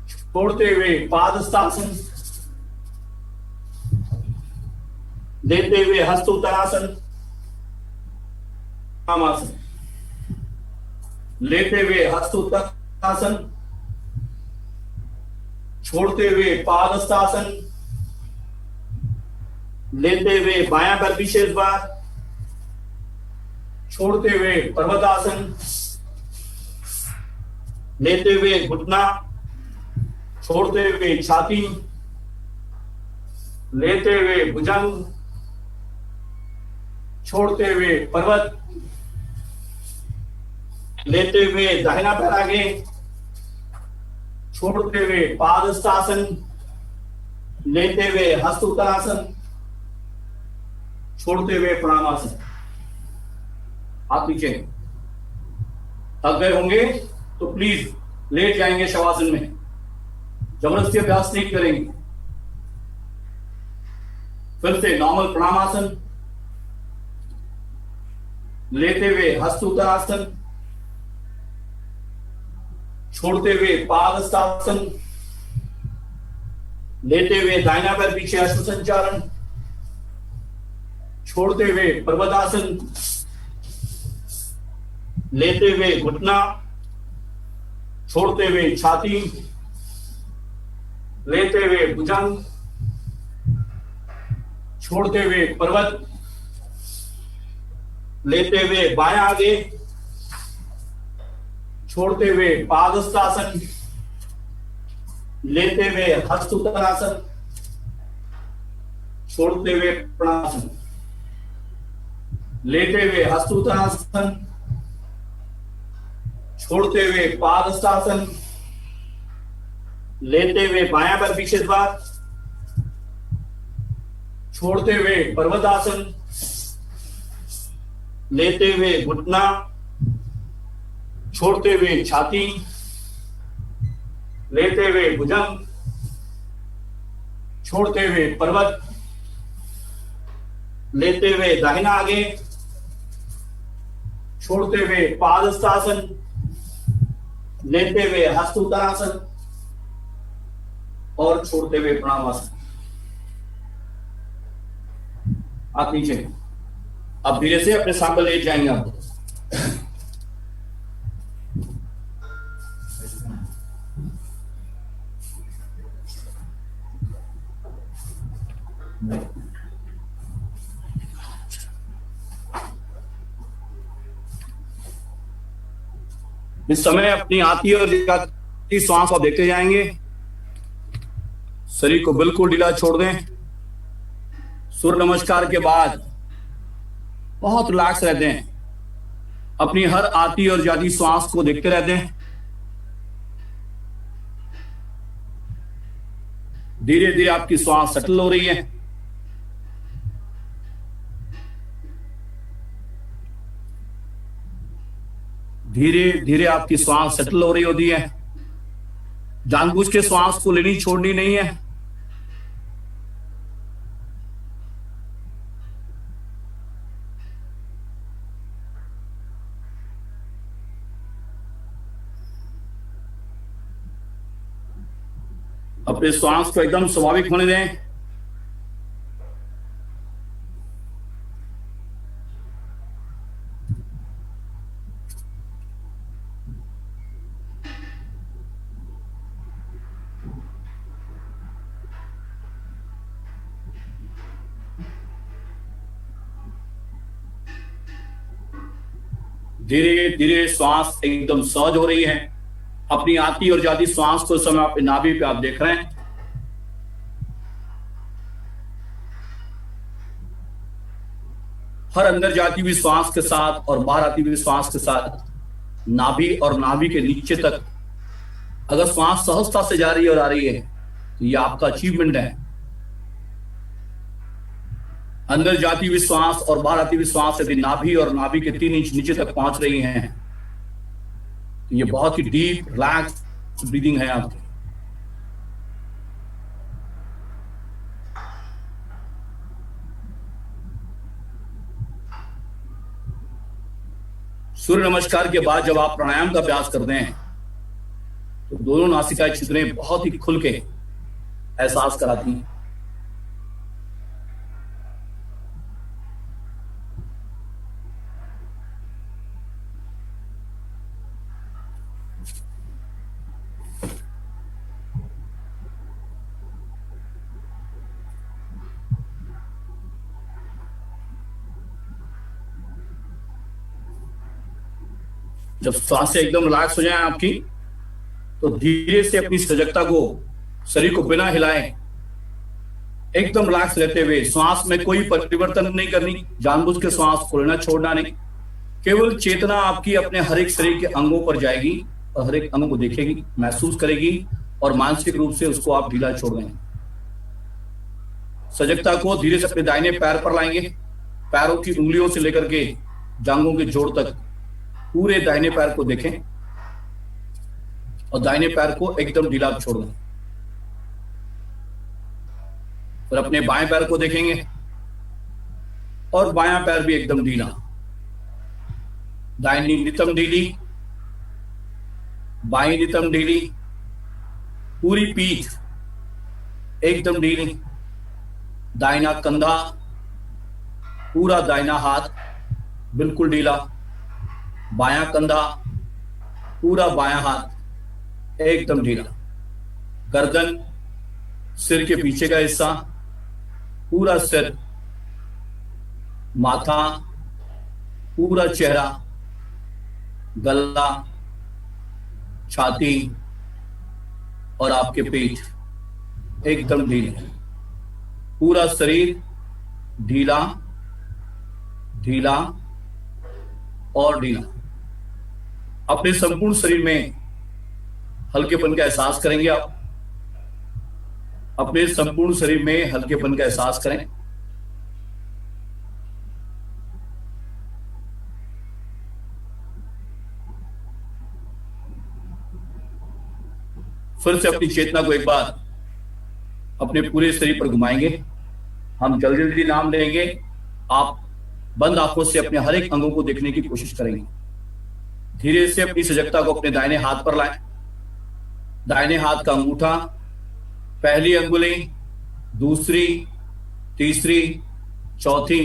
छोड़ते हुए पादहस्तासन, लेते हुए हस्त उत्तरासन, वामासन, लेते हुए हस्त उत्तरासन, छोड़ते हुए पादहस्तासन, लेते हुए बायां पैर पीछे इस बार, छोड़ते हुए पर्वतासन, लेते हुए घुटना, छोड़ते हुए छाती, लेते हुए भुजंग, छोड़ते हुए पर्वत, लेते हुए दाहिना पैर आगे, छोड़ते हुए पादहस्तासन, लेते हुए हस्त उत्तरासन, छोड़ते हुए प्रणामासन। हाथ नीचे। थक गए होंगे तो प्लीज लेट जाएंगे शवासन में, जबरदस्ती अभ्यास नहीं करेंगे। फिर से नॉर्मल प्रणामासन, लेते हुए हस्त उत्तरासन, छोड़ते हुए पादहस्तासन, लेते हुए दाहिना पैर पीछे अश्व संचालन, छोड़ते हुए पर्वतासन, लेते हुए घुटना, छोड़ते हुए छाती, लेते हुए भुजंग, छोड़ते हुए पर्वत, लेते हुए बायां आगे, छोड़ते हुए पादहस्तासन, लेते हुए हस्त उत्तरासन, छोड़ते हुए प्रणामासन, लेते हुए हस्त उत्तरासन, छोड़ते हुए पादहस्तासन, लेते हुए बायां पैर पीछे इस बार, छोड़ते हुए पर्वतासन, लेते हुए घुटना, छोड़ते हुए छाती, लेते हुए भुजंग, छोड़ते हुए पर्वत, लेते हुए दाहिना आगे, छोड़ते हुए पादहस्तासन, लेते हुए हस्त उत्तरासन और छोड़ते हुए प्रणामासन। आप नीचे। अब धीरे से अपने सांप लेट जाएंगे आप। इस समय अपनी आती और जाती श्वास आप देखते जाएंगे। शरीर को बिल्कुल ढीला छोड़ दें। सूर्य नमस्कार के बाद बहुत रिलैक्स रहते हैं, अपनी हर आती और जाती श्वास को देखते रहते हैं। धीरे धीरे आपकी श्वास सेटल हो रही है। धीरे धीरे आपकी श्वास सेटल हो रही होती है। जानबूझ के श्वास को लेनी छोड़नी नहीं है। अपने श्वास को एकदम स्वाभाविक होने दें। धीरे धीरे श्वास एकदम सहज हो रही है। अपनी आती और जाती श्वास को समय अपने नाभि पे आप देख रहे हैं। हर अंदर जाती हुई श्वास के साथ और बाहर आती हुई श्वास के साथ नाभि और नाभि के नीचे तक अगर श्वास सहजता से जा रही है और आ रही है तो ये आपका अचीवमेंट है। अंदर जाती हुई श्वास और बाहर आती हुई श्वास यदि नाभि और नाभि के 3 इंच नीचे तक पहुंच रही हैं तो ये बहुत ही डीप रिलैक्स ब्रीदिंग है आपकी। सूर्य नमस्कार के बाद जब आप प्राणायाम का अभ्यास करते हैं तो दोनों नासिका छिद्रें बहुत ही खुल के एहसास कराती हैं। जब सांसें एकदम रिलैक्स हो जाए आपकी तो धीरे से अपनी सजगता को, शरीर को बिना हिलाए एकदम रिलैक्स रहते हुए श्वास में कोई परिवर्तन नहीं करनी, जानबूझ के श्वास को लेना छोड़ना नहीं, केवल चेतना आपकी अपने हर एक शरीर के अंगों पर जाएगी और हर एक अंग को देखेगी, महसूस करेगी और मानसिक रूप से उसको आप ढीला छोड़ देंगे। सजगता को धीरे से अपने दाहिने पैर पर लाएंगे, पैरों की उंगलियों से लेकर के जांघों के जोड़ तक पूरे दाहिने पैर को देखें और दाहिने पैर को एकदम ढीला छोड़ दें। फिर अपने बाएं पैर को देखेंगे और बायां पैर भी एकदम ढीला, दाहिनी नितंब ढीली, बाईं नितंब ढीली, पूरी पीठ एकदम ढीली, दाहिना कंधा, पूरा दाहिना हाथ बिल्कुल ढीला, बायां कंधा, पूरा बायां हाथ एकदम ढीला, गर्दन, सिर के पीछे का हिस्सा, पूरा सिर, माथा, पूरा चेहरा, गला, छाती और आपके पेट एकदम ढीले, पूरा शरीर ढीला ढीला और ढीला। अपने संपूर्ण शरीर में हल्केपन का एहसास करेंगे आप, अपने संपूर्ण शरीर में हल्केपन का एहसास करें। फिर से अपनी चेतना को एक बार अपने पूरे शरीर पर घुमाएंगे। हम जल्दी जल्दी नाम लेंगे, आप बंद आंखों से अपने हर एक अंगों को देखने की कोशिश करेंगे। धीरे से अपनी सजगता को अपने दाहिने हाथ पर लाएं। दाहिने हाथ का अंगूठा, पहली अंगुली, दूसरी, तीसरी, चौथी,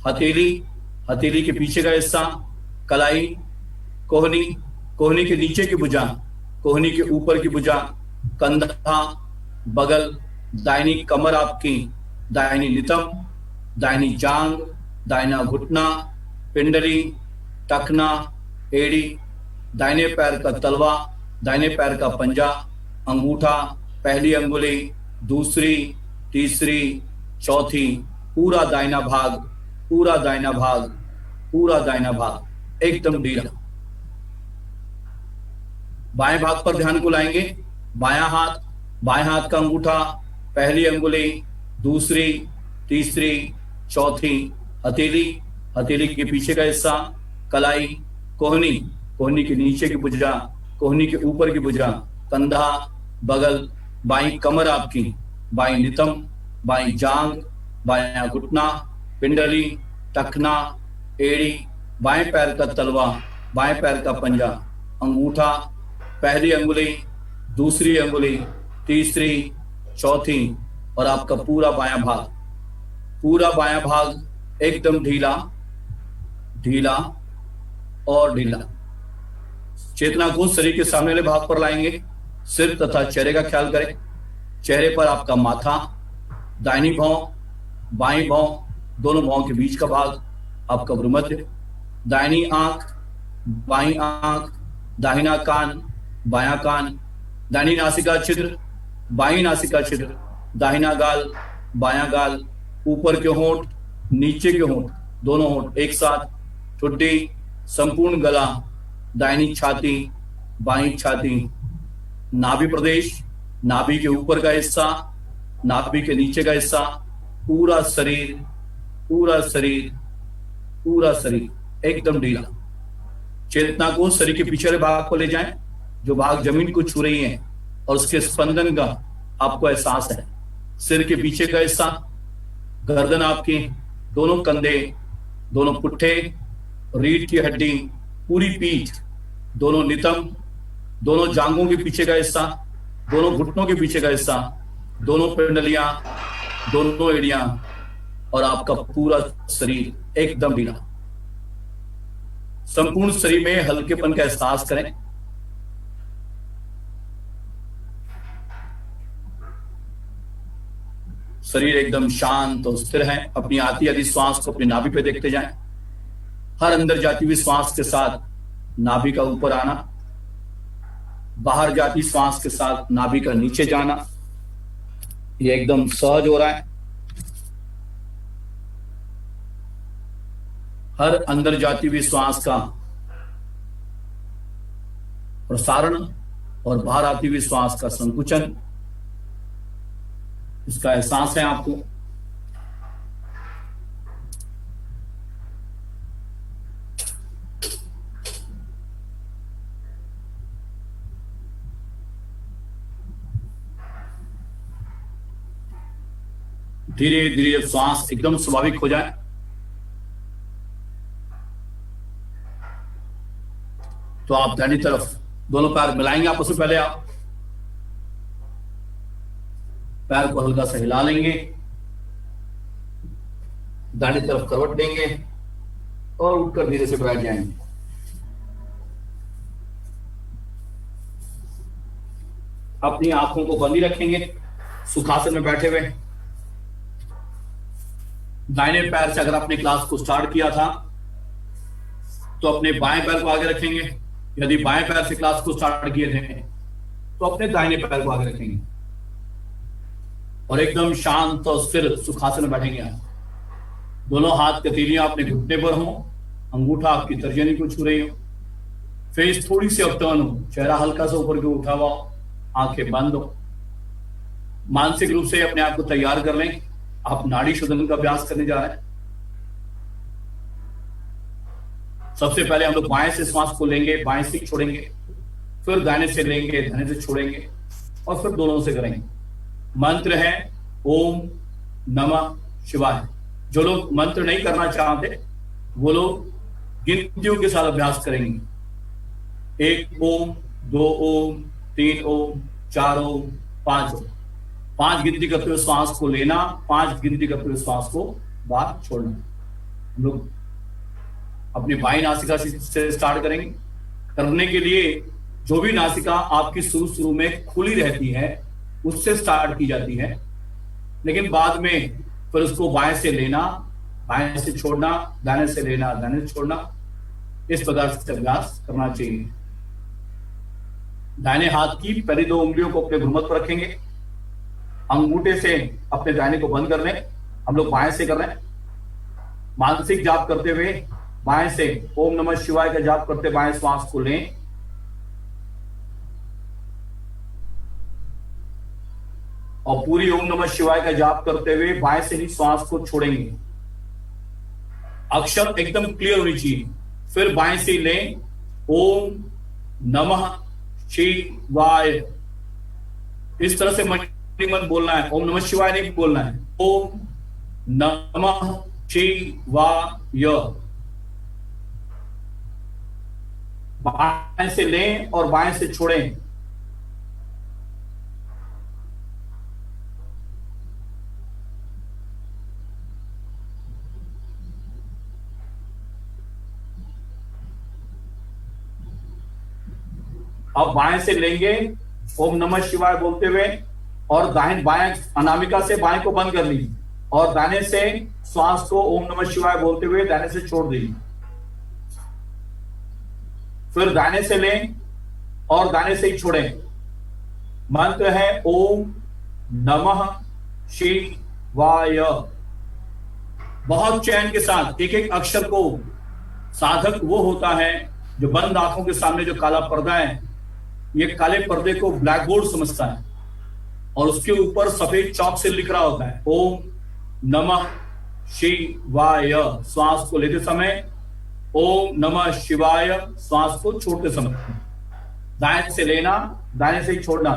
हथेली, हथेली के पीछे का हिस्सा, कलाई, कोहनी, कोहनी के नीचे की भुजा, कोहनी के ऊपर की भुजा, कंधा, बगल, दाहिनी कमर आपकी, दाहिनी नितंब, दाहिनी जांग, दाहिना घुटना, पिंडली, टखना, एड़ी, दाहिने पैर का तलवा, दाहिने पैर का पंजा, अंगूठा, पहली अंगुली, दूसरी, तीसरी, चौथी, पूरा दाहिना भाग, पूरा दाहिना भाग, पूरा दाहिना भाग एकदम ढीला। बाएं भाग पर ध्यान को लाएंगे। बायां हाथ का अंगूठा, पहली अंगुली, दूसरी, तीसरी, चौथी, हथेली, हथेली के पीछे का हिस्सा, कलाई, कोहनी, कोहनी के नीचे की भुजा, कोहनी के ऊपर की भुजा, कंधा, बगल, बाईं कमर आपकी, बाईं नितंब, बाईं जांग, बायां घुटना, पिंडली, टखना, एड़ी, बाएं पैर का तलवा, बाएं पैर का पंजा, अंगूठा, पहली अंगुली, दूसरी अंगुली, तीसरी, चौथी और आपका पूरा बायां भाग, पूरा बायां भाग एकदम ढीला ढीला और ढीला। चेतना को शरीर के सामने वाले भाग पर लाएंगे। सिर तथा चेहरे का ख्याल करें। चेहरे पर आपका माथा, दाहिनी भौं, बाईं भौं, दोनों भौं के बीच का भाग आपका भ्रूमध्य, दाहिनी आंख, बाईं आंख, दाहिना कान, बायां कान, दाहिनी नासिका छिद्र, बाईं नासिका छिद्र, दाहिना गाल, बायां गाल, ऊपर के होंठ, नीचे के होंठ, दोनों होंठ एक साथ, ठुड्डी, संपूर्ण गला, दाहिनी छाती, बाईं छाती, नाभि प्रदेश, नाभि के ऊपर का हिस्सा, नाभि के नीचे का हिस्सा, पूरा शरीर, पूरा शरीर, पूरा शरीर एकदम ढीला। चेतना को शरीर के पिछले भाग को ले जाएं, जो भाग जमीन को छू रही है, और उसके स्पंदन का आपको एहसास है। सिर के पीछे का हिस्सा, गर्दन आपकी, दोनों कंधे, दोनों पुट्ठे, रीढ़ की हड्डी, पूरी पीठ, दोनों नितंब, दोनों जांघों के पीछे का हिस्सा, दोनों घुटनों के पीछे का हिस्सा, दोनों पिंडलियां, दोनों एड़ियां, और आपका पूरा शरीर एकदम ढीला। संपूर्ण शरीर में हल्केपन का एहसास करें। शरीर एकदम शांत और स्थिर है। अपनी आती आती श्वास को अपनी नाभि पे देखते जाएं। हर अंदर जाती हुई श्वास के साथ नाभि का ऊपर आना, बाहर जाती श्वास के साथ नाभि का नीचे जाना, ये एकदम सहज हो रहा है। हर अंदर जाती हुई श्वास का प्रसारण और बाहर आती हुई श्वास का संकुचन, इसका एहसास है आपको। धीरे धीरे जब श्वास एकदम स्वाभाविक हो जाए, तो आप दाहिनी तरफ दोनों पैर मिलाएंगे आपस में। पहले आप पैर को हल्का सा हिला लेंगे, दाहिनी तरफ करवट देंगे और उठकर धीरे से बैठ जाएंगे। अपनी आंखों को बंद ही रखेंगे सुखासन में बैठे हुए। दाहिने पैर से अगर आपने क्लास को स्टार्ट किया था तो अपने बाएं पैर को आगे रखेंगे। यदि बाएं पैर से क्लास को स्टार्ट किए थे तो अपने दाहिने पैर को आगे रखेंगे और एकदम शांत और स्थिर सुखासन में बैठेंगे आप। दोनों हाथ की हथेलियां अपने घुटने पर हो, अंगूठा आपकी तर्जनी को छू रही हो, फेस थोड़ी सी अपटर्न हो, चेहरा हल्का सा ऊपर को उठा हुआ हो, आंखें बंद हो। मानसिक रूप से अपने आप को तैयार कर लें। आप नाड़ी शोधन का अभ्यास करने जा रहे हैं। सबसे पहले हम लोग बाएं से श्वास को लेंगे, बाएं से छोड़ेंगे, फिर दाहिने से लेंगे, दाहिने से छोड़ेंगे, और फिर दोनों से करेंगे। मंत्र है ओम नमः शिवाय। जो लोग मंत्र नहीं करना चाहते वो लोग गिनतियों के साथ अभ्यास करेंगे। 1 ओम, 2 ओम, 3 ओम, 4 ओम, 5 ओम। 5 गिनती करते हुए श्वास को लेना, 5 गिनती करते हुए श्वास को बाहर छोड़ना। हम लोग अपनी बाईं नासिका से स्टार्ट करेंगे। करने के लिए जो भी नासिका आपकी शुरू में खुली रहती है उससे स्टार्ट की जाती है, लेकिन बाद में फिर उसको बाएं से लेना, बाएं से छोड़ना, दाहिने से लेना, दाहिने से छोड़ना, इस प्रकार से अभ्यास करना चाहिए। दाहिने हाथ की पहली 2 उंगलियों को अपने भ्रुमध्य पर रखेंगे, अंगूठे से अपने दाहिने को बंद कर लें। हम लोग बाएं से कर रहे हैं। मानसिक जाप करते हुए बाएं से ओम नमः शिवाय का जाप करते बाएं श्वास को लें और पूरी ओम नमः शिवाय का जाप करते हुए बाएं से ही श्वास को छोड़ेंगे। अक्षर एकदम क्लियर होनी चाहिए। फिर बाएं से लें ओम नमः शिवाय। इस तरह से मन बोलना है, ओम नमः शिवाय नहीं बोलना है, ओम नमः शिवाय। बाएं से लें और बाएं से छोड़ें। अब बाएं से लेंगे ओम नमः शिवाय बोलते हुए और बाएं अनामिका से बाएं को बंद कर लीजिए और दाहिने से श्वास को ओम नमः शिवाय बोलते हुए दाहिने से छोड़ दीजिए। फिर दाहिने से लें और दाहिने से ही छोड़ें। मंत्र है ओम नमः शिवाय। बहुत चैन के साथ एक एक अक्षर को, साधक वो होता है जो बंद आंखों के सामने जो काला पर्दा है, ये काले पर्दे को ब्लैक बोर्ड समझता है और उसके ऊपर सफेद चौक से लिख रहा होता है ओम नमः शिवाय श्वास को लेते समय, ओम नमः शिवाय श्वास को छोड़ते समय। दाएं से लेना, दाएं से ही छोड़ना।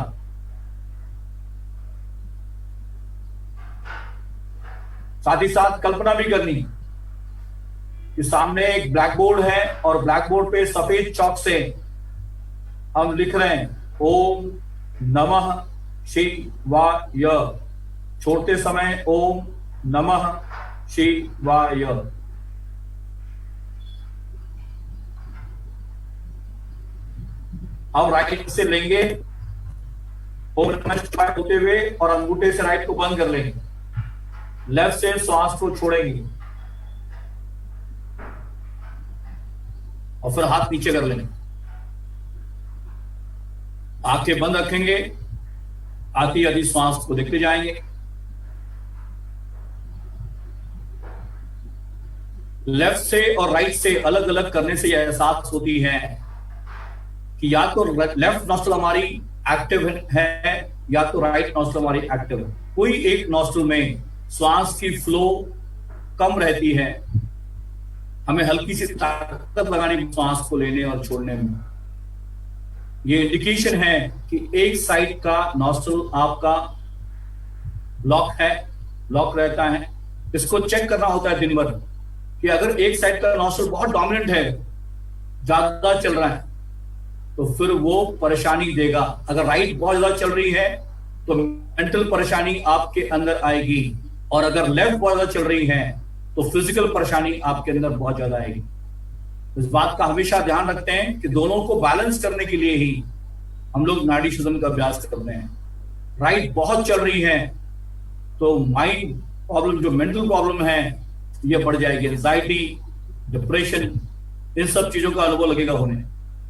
साथ ही साथ कल्पना भी करनी कि सामने एक ब्लैक बोर्ड है और ब्लैक बोर्ड पे सफेद चौक से हम लिख रहे हैं ओम नमः शिवाय, छोड़ते समय ओम नमः शिवाय। अब राइट से लेंगे ओम नमः शिवाय होते हुए और अंगूठे से राइट को बंद कर लेंगे। लेफ्ट से श्वास को छोड़ेंगे और फिर हाथ नीचे कर लेंगे। आंखें बंद रखेंगे, आती आती श्वास को देखते जाएंगे। लेफ्ट से और राइट से अलग अलग करने से यह एहसास होती है कि या तो लेफ्ट नॉस्ट्रल हमारी एक्टिव है या तो राइट नॉस्ट्रल हमारी एक्टिव है। कोई एक नॉस्ट्रल में श्वास की फ्लो कम रहती है, हमें हल्की सी ताकत लगानी श्वास को लेने और छोड़ने में। ये इंडिकेशन है कि एक साइड का नॉस्ट्रल आपका लॉक है, लॉक रहता है। इसको चेक करना होता है दिन भर कि अगर एक साइड का नॉस्ट्रल बहुत डोमिनेंट है, ज्यादा चल रहा है, तो फिर वो परेशानी देगा। अगर राइट बहुत ज्यादा चल रही है तो मेंटल परेशानी आपके अंदर आएगी, और अगर लेफ्ट बहुत ज्यादा चल रही है तो फिजिकल परेशानी आपके अंदर बहुत ज्यादा आएगी। इस बात का हमेशा ध्यान रखते हैं कि दोनों को बैलेंस करने के लिए ही हम लोग नाड़ी शोधन का अभ्यास करते हैं। राइट बहुत चल रही है तो माइंड प्रॉब्लम, जो मेंटल प्रॉब्लम है, ये बढ़ जाएगी। एंजाइटी, डिप्रेशन, इन सब चीजों का अनुभव लगेगा होने।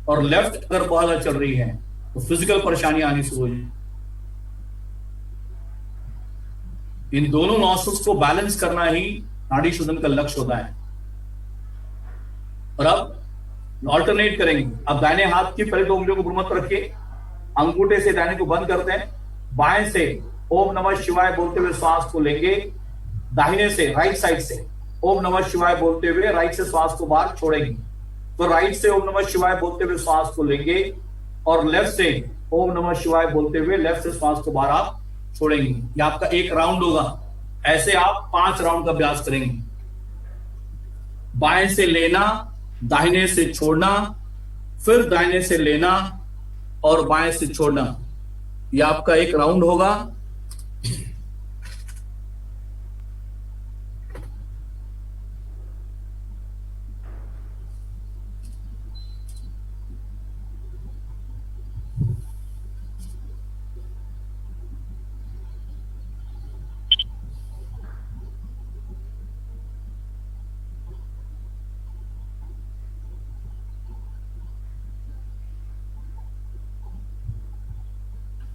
और लेफ्ट अगर बहुत ज्यादा चल रही है तो फिजिकल परेशानी आनी शुरू हो जाएगी। इन दोनों नॉस्ट्रल्स को बैलेंस करना ही नाड़ी शोधन का लक्ष्य होता है। और अब ऑल्टरनेट करेंगे। अब दाहिने हाथ की पहले 2 उंगलियों को गुरुमत पर रखिए, अंगूठे से दाहिने को बंद करते हैं। बाएं से ओम नमः शिवाय बोलते हुए श्वास को लेंगे, दाहिने से राइट साइड से ओम नमः शिवाय बोलते हुए राइट से श्वास को बाहर छोड़ेंगे। तो राइट से ओम नमः शिवाय बोलते हुए श्वास को लेंगे और लेफ्ट से ओम नमः शिवाय बोलते हुए लेफ्ट से श्वास को बाहर आप छोड़ेंगे। ये आपका एक राउंड होगा। ऐसे आप 5 राउंड का अभ्यास करेंगे। बाएं से लेना, दाहिने से छोड़ना, फिर दाहिने से लेना और बाएं से छोड़ना। यह आपका एक राउंड होगा।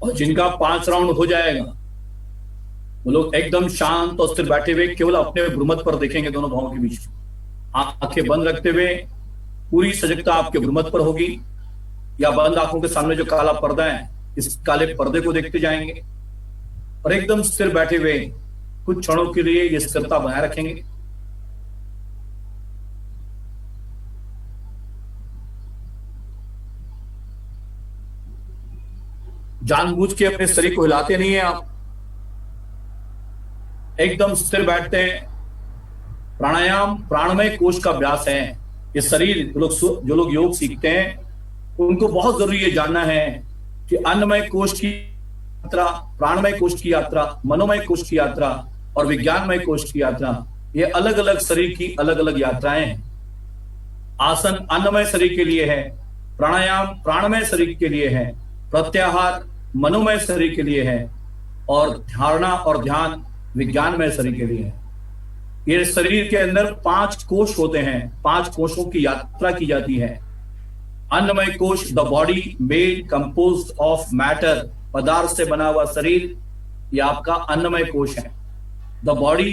और जिनका 5 राउंड हो जाएगा वो लोग एकदम शांत और स्थिर बैठे हुए केवल अपने भ्रूमध्य पर देखेंगे, दोनों भावों के बीच। आंखें बंद रखते हुए पूरी सजगता आपके भ्रूमध्य पर होगी, या बंद आंखों के सामने जो काला पर्दा है, इस काले पर्दे को देखते जाएंगे और एकदम स्थिर बैठे हुए कुछ क्षणों के लिए ये स्थिरता बनाए रखेंगे। जानबूझ के अपने शरीर को हिलाते नहीं है आप, एकदम स्थिर बैठते हैं। प्राणायाम प्राणमय कोश का अभ्यास है। ये शरीर, जो लोग योग सीखते हैं उनको बहुत जरूरी ये जानना है कि अन्नमय कोश की यात्रा, प्राणमय कोश की यात्रा, मनोमय कोश की यात्रा और विज्ञानमय कोश की यात्रा, ये अलग अलग शरीर की अलग अलग यात्राएं हैं। आसन अन्नमय शरीर के लिए है, प्राणायाम प्राणमय शरीर के लिए है, प्रत्याहार मनोमय शरीर के लिए है और धारणा और ध्यान विज्ञानमय शरीर के लिए है। ये शरीर के अंदर 5 कोश होते हैं, 5 कोशों की यात्रा की जाती है। अन्नमय कोश, the body made composed of matter, पदार्थ से बना हुआ शरीर, ये आपका अन्नमय कोश है। द बॉडी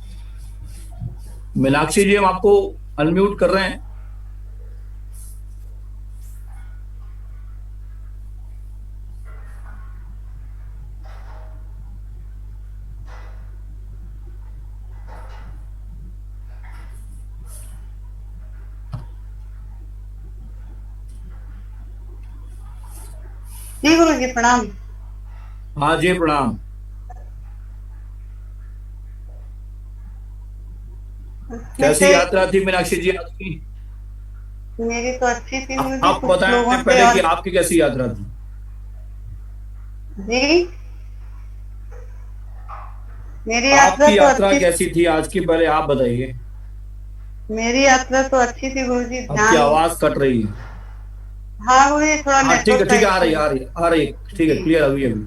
मीनाक्षी जी, हम आपको अनम्यूट कर रहे हैं। जी गुरु जी प्रणाम। हाँ जी, प्रणाम। कैसी वैसे यात्रा थी मीनाक्षी जी आपकी? मेरी तो अच्छी थी गुरु जी, आप कुछ लोगों बताएं से। पहले कि और आपकी कैसी यात्रा थी। जी मेरी यात्रा आपकी तो यात्रा अच्छी कैसी थी आज की, पहले आप बताइए। मेरी यात्रा तो अच्छी थी गुरु जी। आपकी ध्यान। आवाज कट रही है। हाँ गुरु जी, थोड़ा हाँ ठीक है, नेटवर्क का ठीक है, आ इशू रही है, है। आ रही है, आ रही है, ठीक है, जी क्लियर अभी अभी।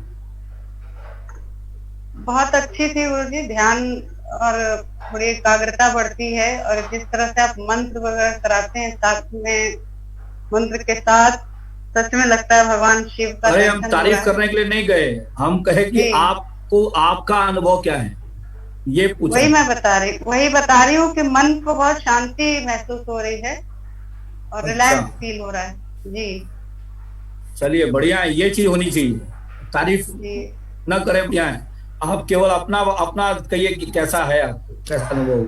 बहुत अच्छी थी गुरु जी। ध्यान और थोड़ी एकाग्रता बढ़ती है, और जिस तरह से आप मंत्र वगैरह कराते हैं साथ में, मंत्र के साथ, सच में लगता है भगवान शिव का अरे, हम दर्शन हो रहा तारीफ है। करने के लिए नहीं गए, हम कहे कि जी आपको आपका अनुभव क्या है, ये पूछा। वही बता रही हूँ कि मन को बहुत शांति महसूस हो रही है और अच्छा, रिलैक्स फील हो रहा है। जी चलिए, बढ़िया है, ये चीज होनी चाहिए। तारीफ जी न करें, बढ़िया है। आप केवल अपना अपना कहिए कि कैसा है, आपको कैसा अनुभव हुआ।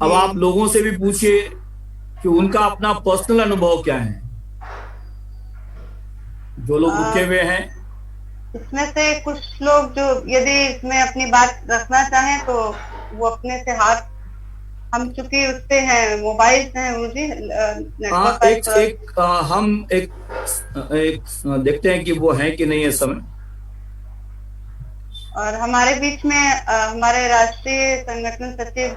अब जी। आप लोगों से भी पूछिए कि उनका अपना पर्सनल अनुभव क्या है, जो लोग रुके आ, हुए हैं। इसमें से कुछ लोग जो यदि इसमें अपनी बात रखना चाहें तो वो अपने से हाथ, हम चूंकि उससे हैं, मोबाइल से हैं गुरु जी, नेटवर्क का एक थोड़ा। एक हम एक देखते हैं कि वो है कि नहीं इस समय। और हमारे बीच में हमारे राष्ट्रीय संगठन सचिव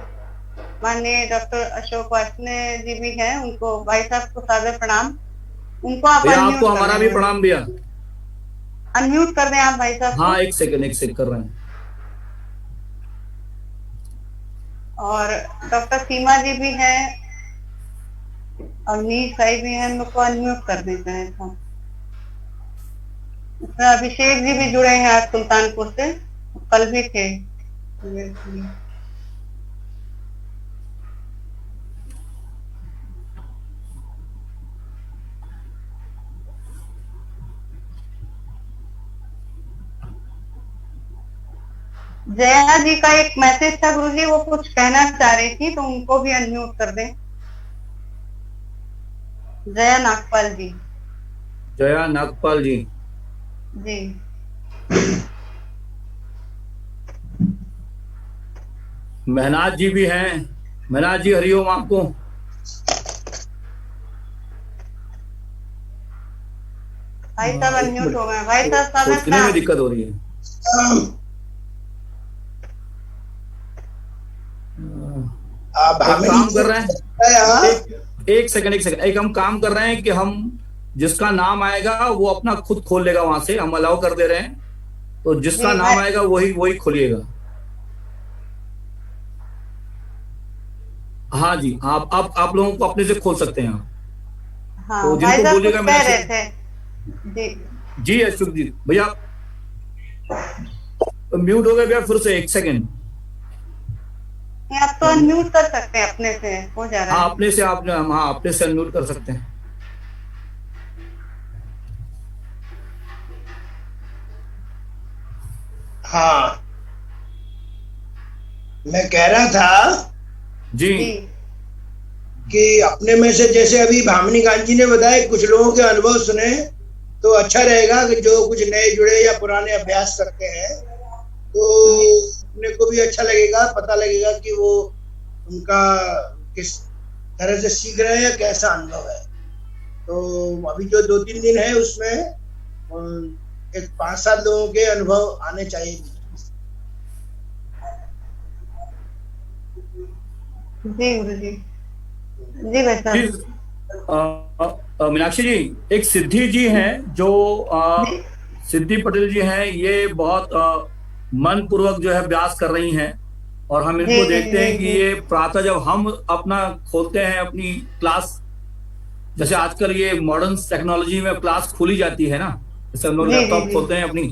माननीय डॉक्टर अशोक वार्ष्णेय जी भी हैं, उनको भाई साहब को सादर प्रणाम। उनको आप भैया, आपको अनम्यूट कर हमारा दें भी गुरु जी। प्रणाम भैया। अनम्यूट कर दें आप भाई साहब हाँ, को। एक सेकंड कर रहे हैं। और डॉक्टर सीमा जी भी हैं, अवनीश भाई भी हैं, उनको अनम्यूट कर देते हैं तो। इसमें अभिषेक जी भी जुड़े हैं आज सुल्तानपुर से, कल भी थे। जया जी का एक मैसेज था गुरु जी, वो कुछ कहना चाह रही थी, तो उनको भी अनम्यूट कर दें। जया नागपाल जी। जया नागपाल जी। जी मेहनाज जी भी हैं। मेहनाज जी, हरिओम आपको। भाई साहब एक अनम्यूट मिनट, हो गए। भाई साहब सादर सोचने में प्रणाम। दिक्कत हो रही है। एक भामिनी काम कर रहे हैं, यहाँ। एक सेकंड, एक हम काम कर रहे हैं कि हम जिसका नाम आएगा वो अपना खुद खोल लेगा, वहां से हम अलाउ कर दे रहे हैं। तो जिसका जी नाम भाई। आएगा वही वही खोलिएगा। हाँ जी, आप लोगों को अपने से खोल सकते हैं आप। तो हाँ भाई जिनको साहब कुछ बोलिएगा कह मीनाक्षी। रहे थे। जी जी अशोक जी भैया, म्यूट हो गए भैया, फिर से एक सेकंड। आप तो अनम्यूट कर सकते हैं, अपने से हो जा रहा हाँ, है। अपने से आप, हाँ, अपने से अनम्यूट कर सकते हैं। हाँ, मैं कह रहा था जी जी कि अपने में से जैसे अभी भामिनी कांत जी ने बताया, कुछ लोगों के अनुभव सुने तो अच्छा रहेगा कि जो कुछ नए जुड़े या पुराने अभ्यास करते हैं तो अपने को भी अच्छा लगेगा, पता लगेगा कि वो उनका किस तरह से सीख रहे हैं या कैसा अनुभव है। तो अभी जो 2-3 दिन है उसमें एक 5-7 लोगों के अनुभव आने चाहिए। जी गुरु जी। जी भाई जी। साहब। मीनाक्षी जी, एक सिद्धि जी हैं जो जी सिद्धि पटेल जी हैं, ये बहुत मन पूर्वक जो है अभ्यास कर रही हैं। और हम जी इनको जी देखते हैं कि जी ये प्रातः जब हम अपना खोलते हैं अपनी क्लास, जैसे आजकल ये मॉडर्न टेक्नोलॉजी में क्लास खोली जाती है ना, जैसे हम लोग जी जी लैपटॉप जी खोलते हैं अपनी,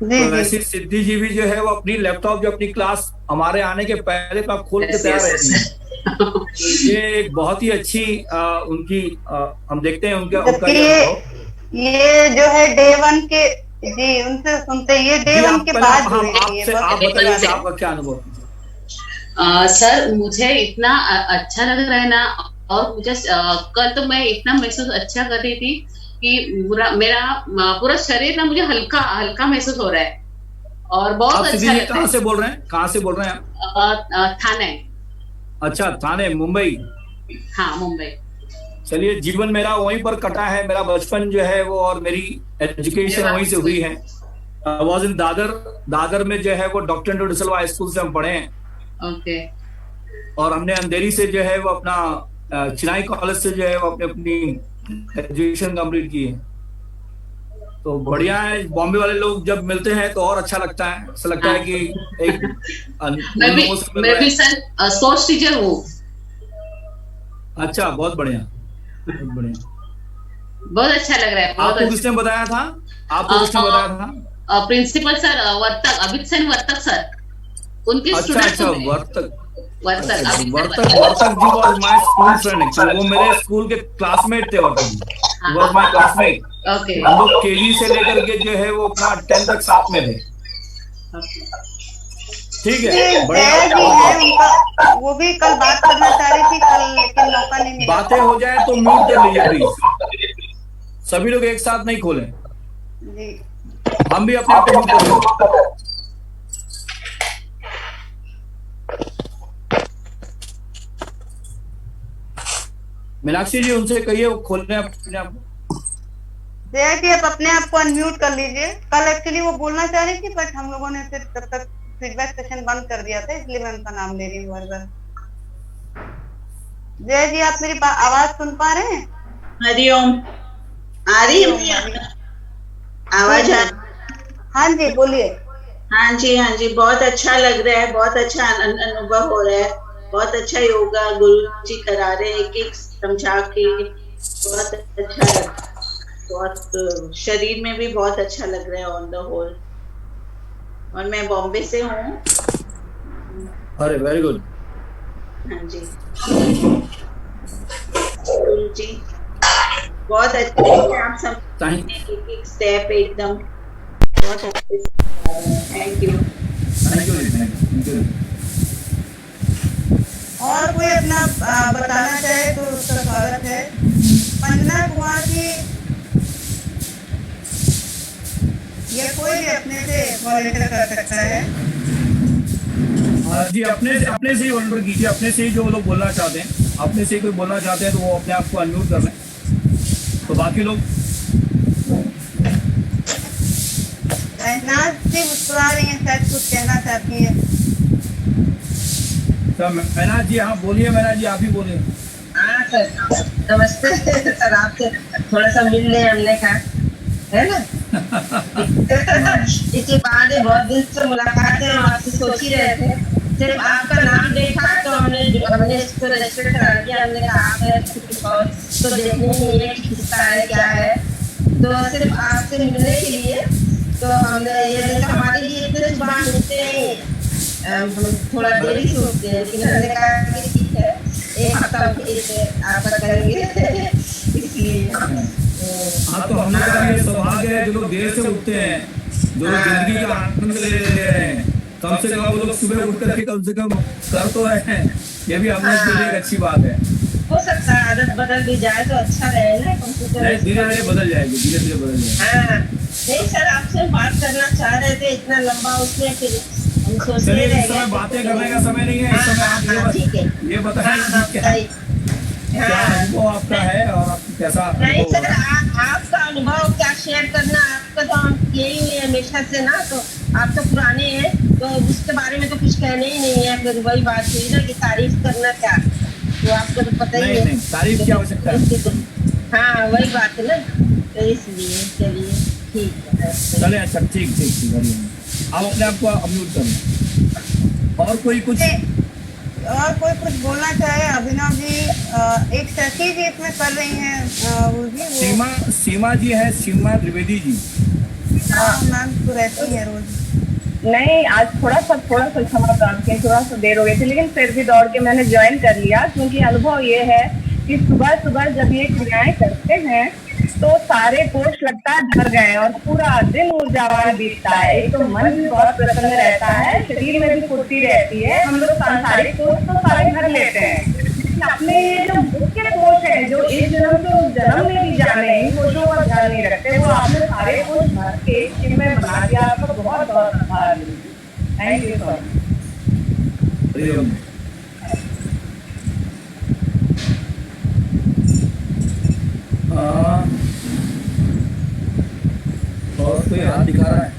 जी तो जी वैसे सिद्धि जी भी जो है वो अपनी लैपटॉप जो अपनी क्लास हमारे आने के पहले तक खोल के तैयार रहती है। तो ये एक बहुत ही अच्छी उनकी हम देखते हैं उनका उनका जबकि ये अनुभव। ये जो है डे वन के, जी उनसे सुनते हैं, ये डे जी वन आप के पहले बाद हम जुड़ी थी, ये आपसे बहुत आप अच्छी बताइए बात कि है। आपका क्या अनुभव है? सर मुझे इतना अच्छा लग रहा है ना, और मुझे कल तो मैं इतना महसूस अच्छा कर रही थी कि मेरा पूरा शरीर ना मुझे हल्का हल्का महसूस हो रहा है और बहुत आप सिद्धि अच्छा जी लग रहा कहाँ है। से बोल रहे हैं, कहाँ से बोल रहे हैं आप? थाने। अच्छा, थाने, मुंबई। हाँ, मुंबई। चलिए, जीवन मेरा वहीं पर कटा है, मेरा बचपन जो है वो और मेरी एजुकेशन वहीं से हुई है। Was in Dadar. दादर में जो है वो doctor Andrew D'Silva high school से हम पढ़े हैं। ओके। और हमने अंधेरी से जो है वो अपना चिनाई कॉलेज से जो है वो अपने अपनी एजुकेशन कंप्लीट की है। तो बढ़िया है, बॉम्बे वाले लोग जब मिलते हैं तो और अच्छा लगता है, ऐसा लगता है कि एक उन लोगों से मिल मैं रहे भी हैं। सर स्पोर्ट्स टीचर हूँ। अच्छा, बहुत बढ़िया, बहुत बढ़िया। बहुत अच्छा लग रहा है, बहुत आपको अच्छा। किसने बताया था? आपको किसने बताया था? Principal sir Vartak, Amit Sen Vartak sir, उनके अच्छा स्टूडेंट अच्छा, हूँ मैं। वर्तक। वर्तक, अच्छा, Amit Sen Vartak, Vartak ji was my school friend actually. वो मेरे स्कूल के क्लासमेट थे, Vartak ji was my classmate. Okay. हम लोग केजी से लेकर के जो है वो अपना 10 तक साथ में थे। ठीक है, जी बढ़िया। जया जी है उनका, वो भी कल बात करना चाह रही थी कल, लेकिन मौका नहीं मिला। बातें हो जाए तो म्यूट कर लीजिए प्लीज, सभी लोग एक साथ नहीं खोलें, जी हम भी अपने आप को म्यूट कर लेंगे। मीनाक्षी जी उनसे कहिए वो खोलने अपने आप को। जया जी आप अपने आप को अनम्यूट कर लीजिए। कल एक्चुअली वो बोलना चाह रही थी, बट हम लोगों ने फिर तब तक फीडबैक सेशन बंद कर दिया था, इसलिए मैं उनका नाम ले रही हूँ बार बार। जया जी आप मेरी आवाज सुन पा रहे हैं? हरिओम। आ रही है आवाज? हाँ जी बोलिए। हाँ जी, हाँ जी, बहुत अच्छा लग रहा है, बहुत अच्छा अनुभव हो रहा है, बहुत अच्छा योगा गुरु जी करा रहे हैं, एक एक समझा के, बहुत अच्छा लग, बहुत शरीर में भी बहुत अच्छा लग रहा है ऑन द होल। और मैं बॉम्बे से हूँ। अरे वेरी गुड। हाँ जी गुरु जी बहुत अच्छे से आप समझते हैं, एक एक स्टेप एकदम बहुत अच्छे से। Thank you, thank you. और कोई अपना बताना चाहे तो उसका स्वागत है। वंदना कुमार जी या कोई भी अपने से वॉलंटियर कर सकता है। जी अपने से ही वॉलंटियर कीजिए, अपने से ही जो लोग बोलना चाहते हैं, अपने से ही कोई बोलना चाहते हैं तो वो अपने आप को अनम्यूट कर लें, तो बाकी लोग। नाज जी मुस्कुरा रही है, शायद कुछ कहना चाहती है। मैना जी, हाँ बोलिए, मैना जी आप ही बोलिए। हाँ सर, नमस्ते सर, आपसे थोड़ा सा मिल ले हमने कहा, है ना। इसी बहाने बहुत दिन से मुलाकात है, हम आपसे सोच ही रहे थे। सिर्फ आपका नाम देखा तो हमने इसको रजिस्टर करा दिया। हमने कहा आप है तो देखने में ये किस्सा है क्या है, तो सिर्फ आपसे मिलने के लिए तो हमने ये देखा। हमारे लिए इतने सुबह मिलते नहीं, हम थोड़ा देरी से उठते हैं, लेकिन हमने कहा कि ठीक है एक हफ्ता आपका करेंगे इसलिए। हाँ, तो हम लोग का ये सौभाग्य है जो लोग देर से उठते हैं, जो लोग जिंदगी का आनंद ले रहे हैं, कम से कम वो लोग सुबह उठ करके कम से कम कर तो रहे हैं, ये भी हम लोग के लिए एक अच्छी बात है। हो सकता है आदत बदल भी जाए तो अच्छा रहे ना, धीरे धीरे बदल जाएगी, धीरे धीरे बदल जाएगी। हाँ नहीं सर, आपसे बात करना चाह रहे थे, इतना लंबा उसमें फिर हम सोच चलिए, रहे इस समय बातें करने का समय नहीं है, इस समय आप ये बताइए क्या अनुभव आपका है और आप कैसा। नहीं सर, आपका अनुभव क्या शेयर करना, आपका तो हम यही है हमेशा से ना, तो आप तो पुराने हैं तो उसके बारे में तो कुछ कहने ही नहीं है। फिर वही बात हुई ना कि तारीफ करना क्या, तो आपको तो पता ही है तारीफ की आवश्यकता है। हाँ वही बात है ना, तो इसलिए चलिए ठीक है। चले, अच्छा ठीक ठीक आप अपने आप को अम्यूट करें। और कोई कुछ बोलना चाहे? अभिनव जी, एक शशि जी इसमें कर रही हैं, सीमा जी है, सीमा द्विवेदी जी। मैम तो रहती है रोज। नहीं, आज थोड़ा सा क्षमा प्रार्थी, थोड़ा सा देर हो गई थी, लेकिन फिर भी दौड़ के मैंने ज्वाइन कर लिया, क्योंकि अनुभव ये है कि सुबह सुबह जब ये क्रियाएं करते हैं तो सारे कोष लगता है भर गए और पूरा दिन ऊर्जावान बीतता है। एक तो मन भी बहुत प्रसन्न रहता है, शरीर में भी फुर्ती रहती है। हम लोग सांसारिक कोष तो सारे भर लेते हैं, लेकिन अपने ये जो मुख्य कोष है, जो इस जन्म से उस जन्म में भी जाने, इन कोषों पर ध्यान नहीं रखते, वो आपने सारे कोष भर के चिन्मय बना दिया। आपको बहुत बहुत आभार। Thank you so much. और कोई हाथ दिखा रहा है?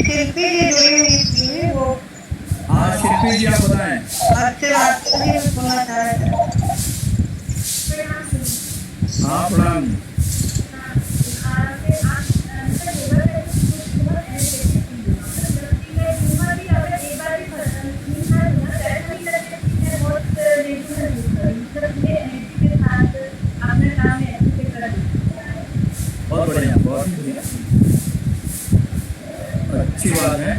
शिल्पी जी जुड़ी हुई थी वो। हाँ शिल्पी जी, आप बताएं। आपसे बात करनी सुनना चाह रहे थे। हाँ प्रणाम। बहुत बढ़िया, बहुत बढ़िया, अच्छी बात है।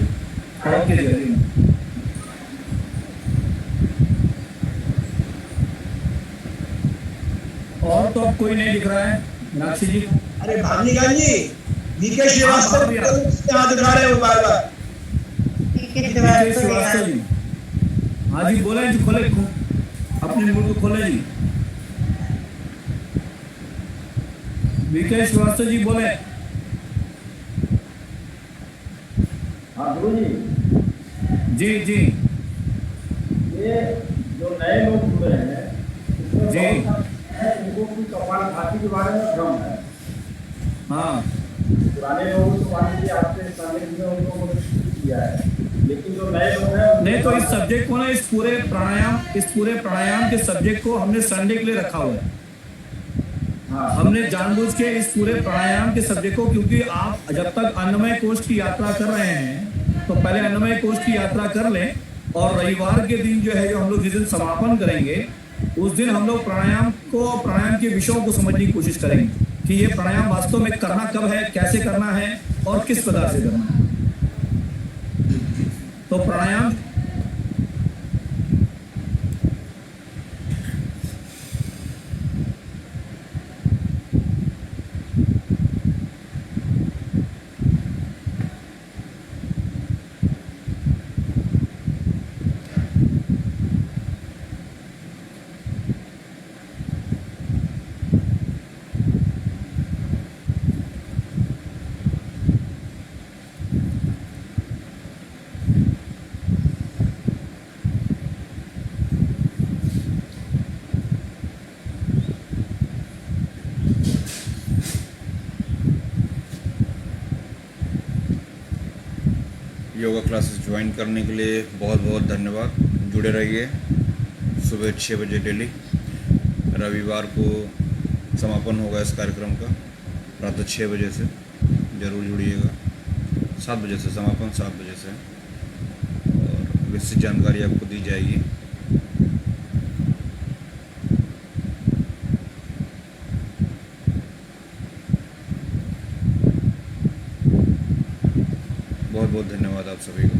ओके जल्दी। और तो अब कोई नहीं दिख रहा है मीनाक्षी जी। अरे भावनिका जी, वीके श्रीवास्तव हाथ उठा रहे हो बार बार। श्रीवास्तव जी, हाँ जी बोले जी, खोले अपने मुंह को खोले जी। वीके श्रीवास्तव जी बोले। हाँ गुरु जी जी, ये जो नए लोग जुड़े हैं जी, इनको भी कपालभाति के बारे में भ्रम है। हाँ पुराने लोगों को मान लीजिए आपने सामने में उनको किया है, लेकिन जो नए लोग हैं नहीं, तो इस सब्जेक्ट को ना, इस पूरे प्राणायाम के सब्जेक्ट को हमने संडे के लिए रखा हुआ है। हमने जानबूझ के इस पूरे प्राणायाम के सब्जेक्ट को, क्योंकि आप जब तक अन्नमय कोश की यात्रा कर रहे हैं तो पहले अन्नमय कोश की यात्रा कर लें, और रविवार के दिन जो है, जो हम लोग जिस दिन समापन करेंगे उस दिन हम लोग प्राणायाम के विषयों को समझने की कोशिश करेंगे कि ये प्राणायाम वास्तव में करना कब है, कैसे करना है और किस प्रकार से करना है। तो प्राणायाम योगा क्लासेस ज्वाइन करने के लिए बहुत बहुत धन्यवाद। जुड़े रहिए, सुबह 6 बजे डेली। रविवार को समापन होगा इस कार्यक्रम का प्रातः 6 बजे से, ज़रूर जुड़िएगा। 7 बजे से समापन, 7 बजे से, और विस्तृत जानकारी आपको दी जाएगी। बहुत बहुत धन्यवाद आप सभी को।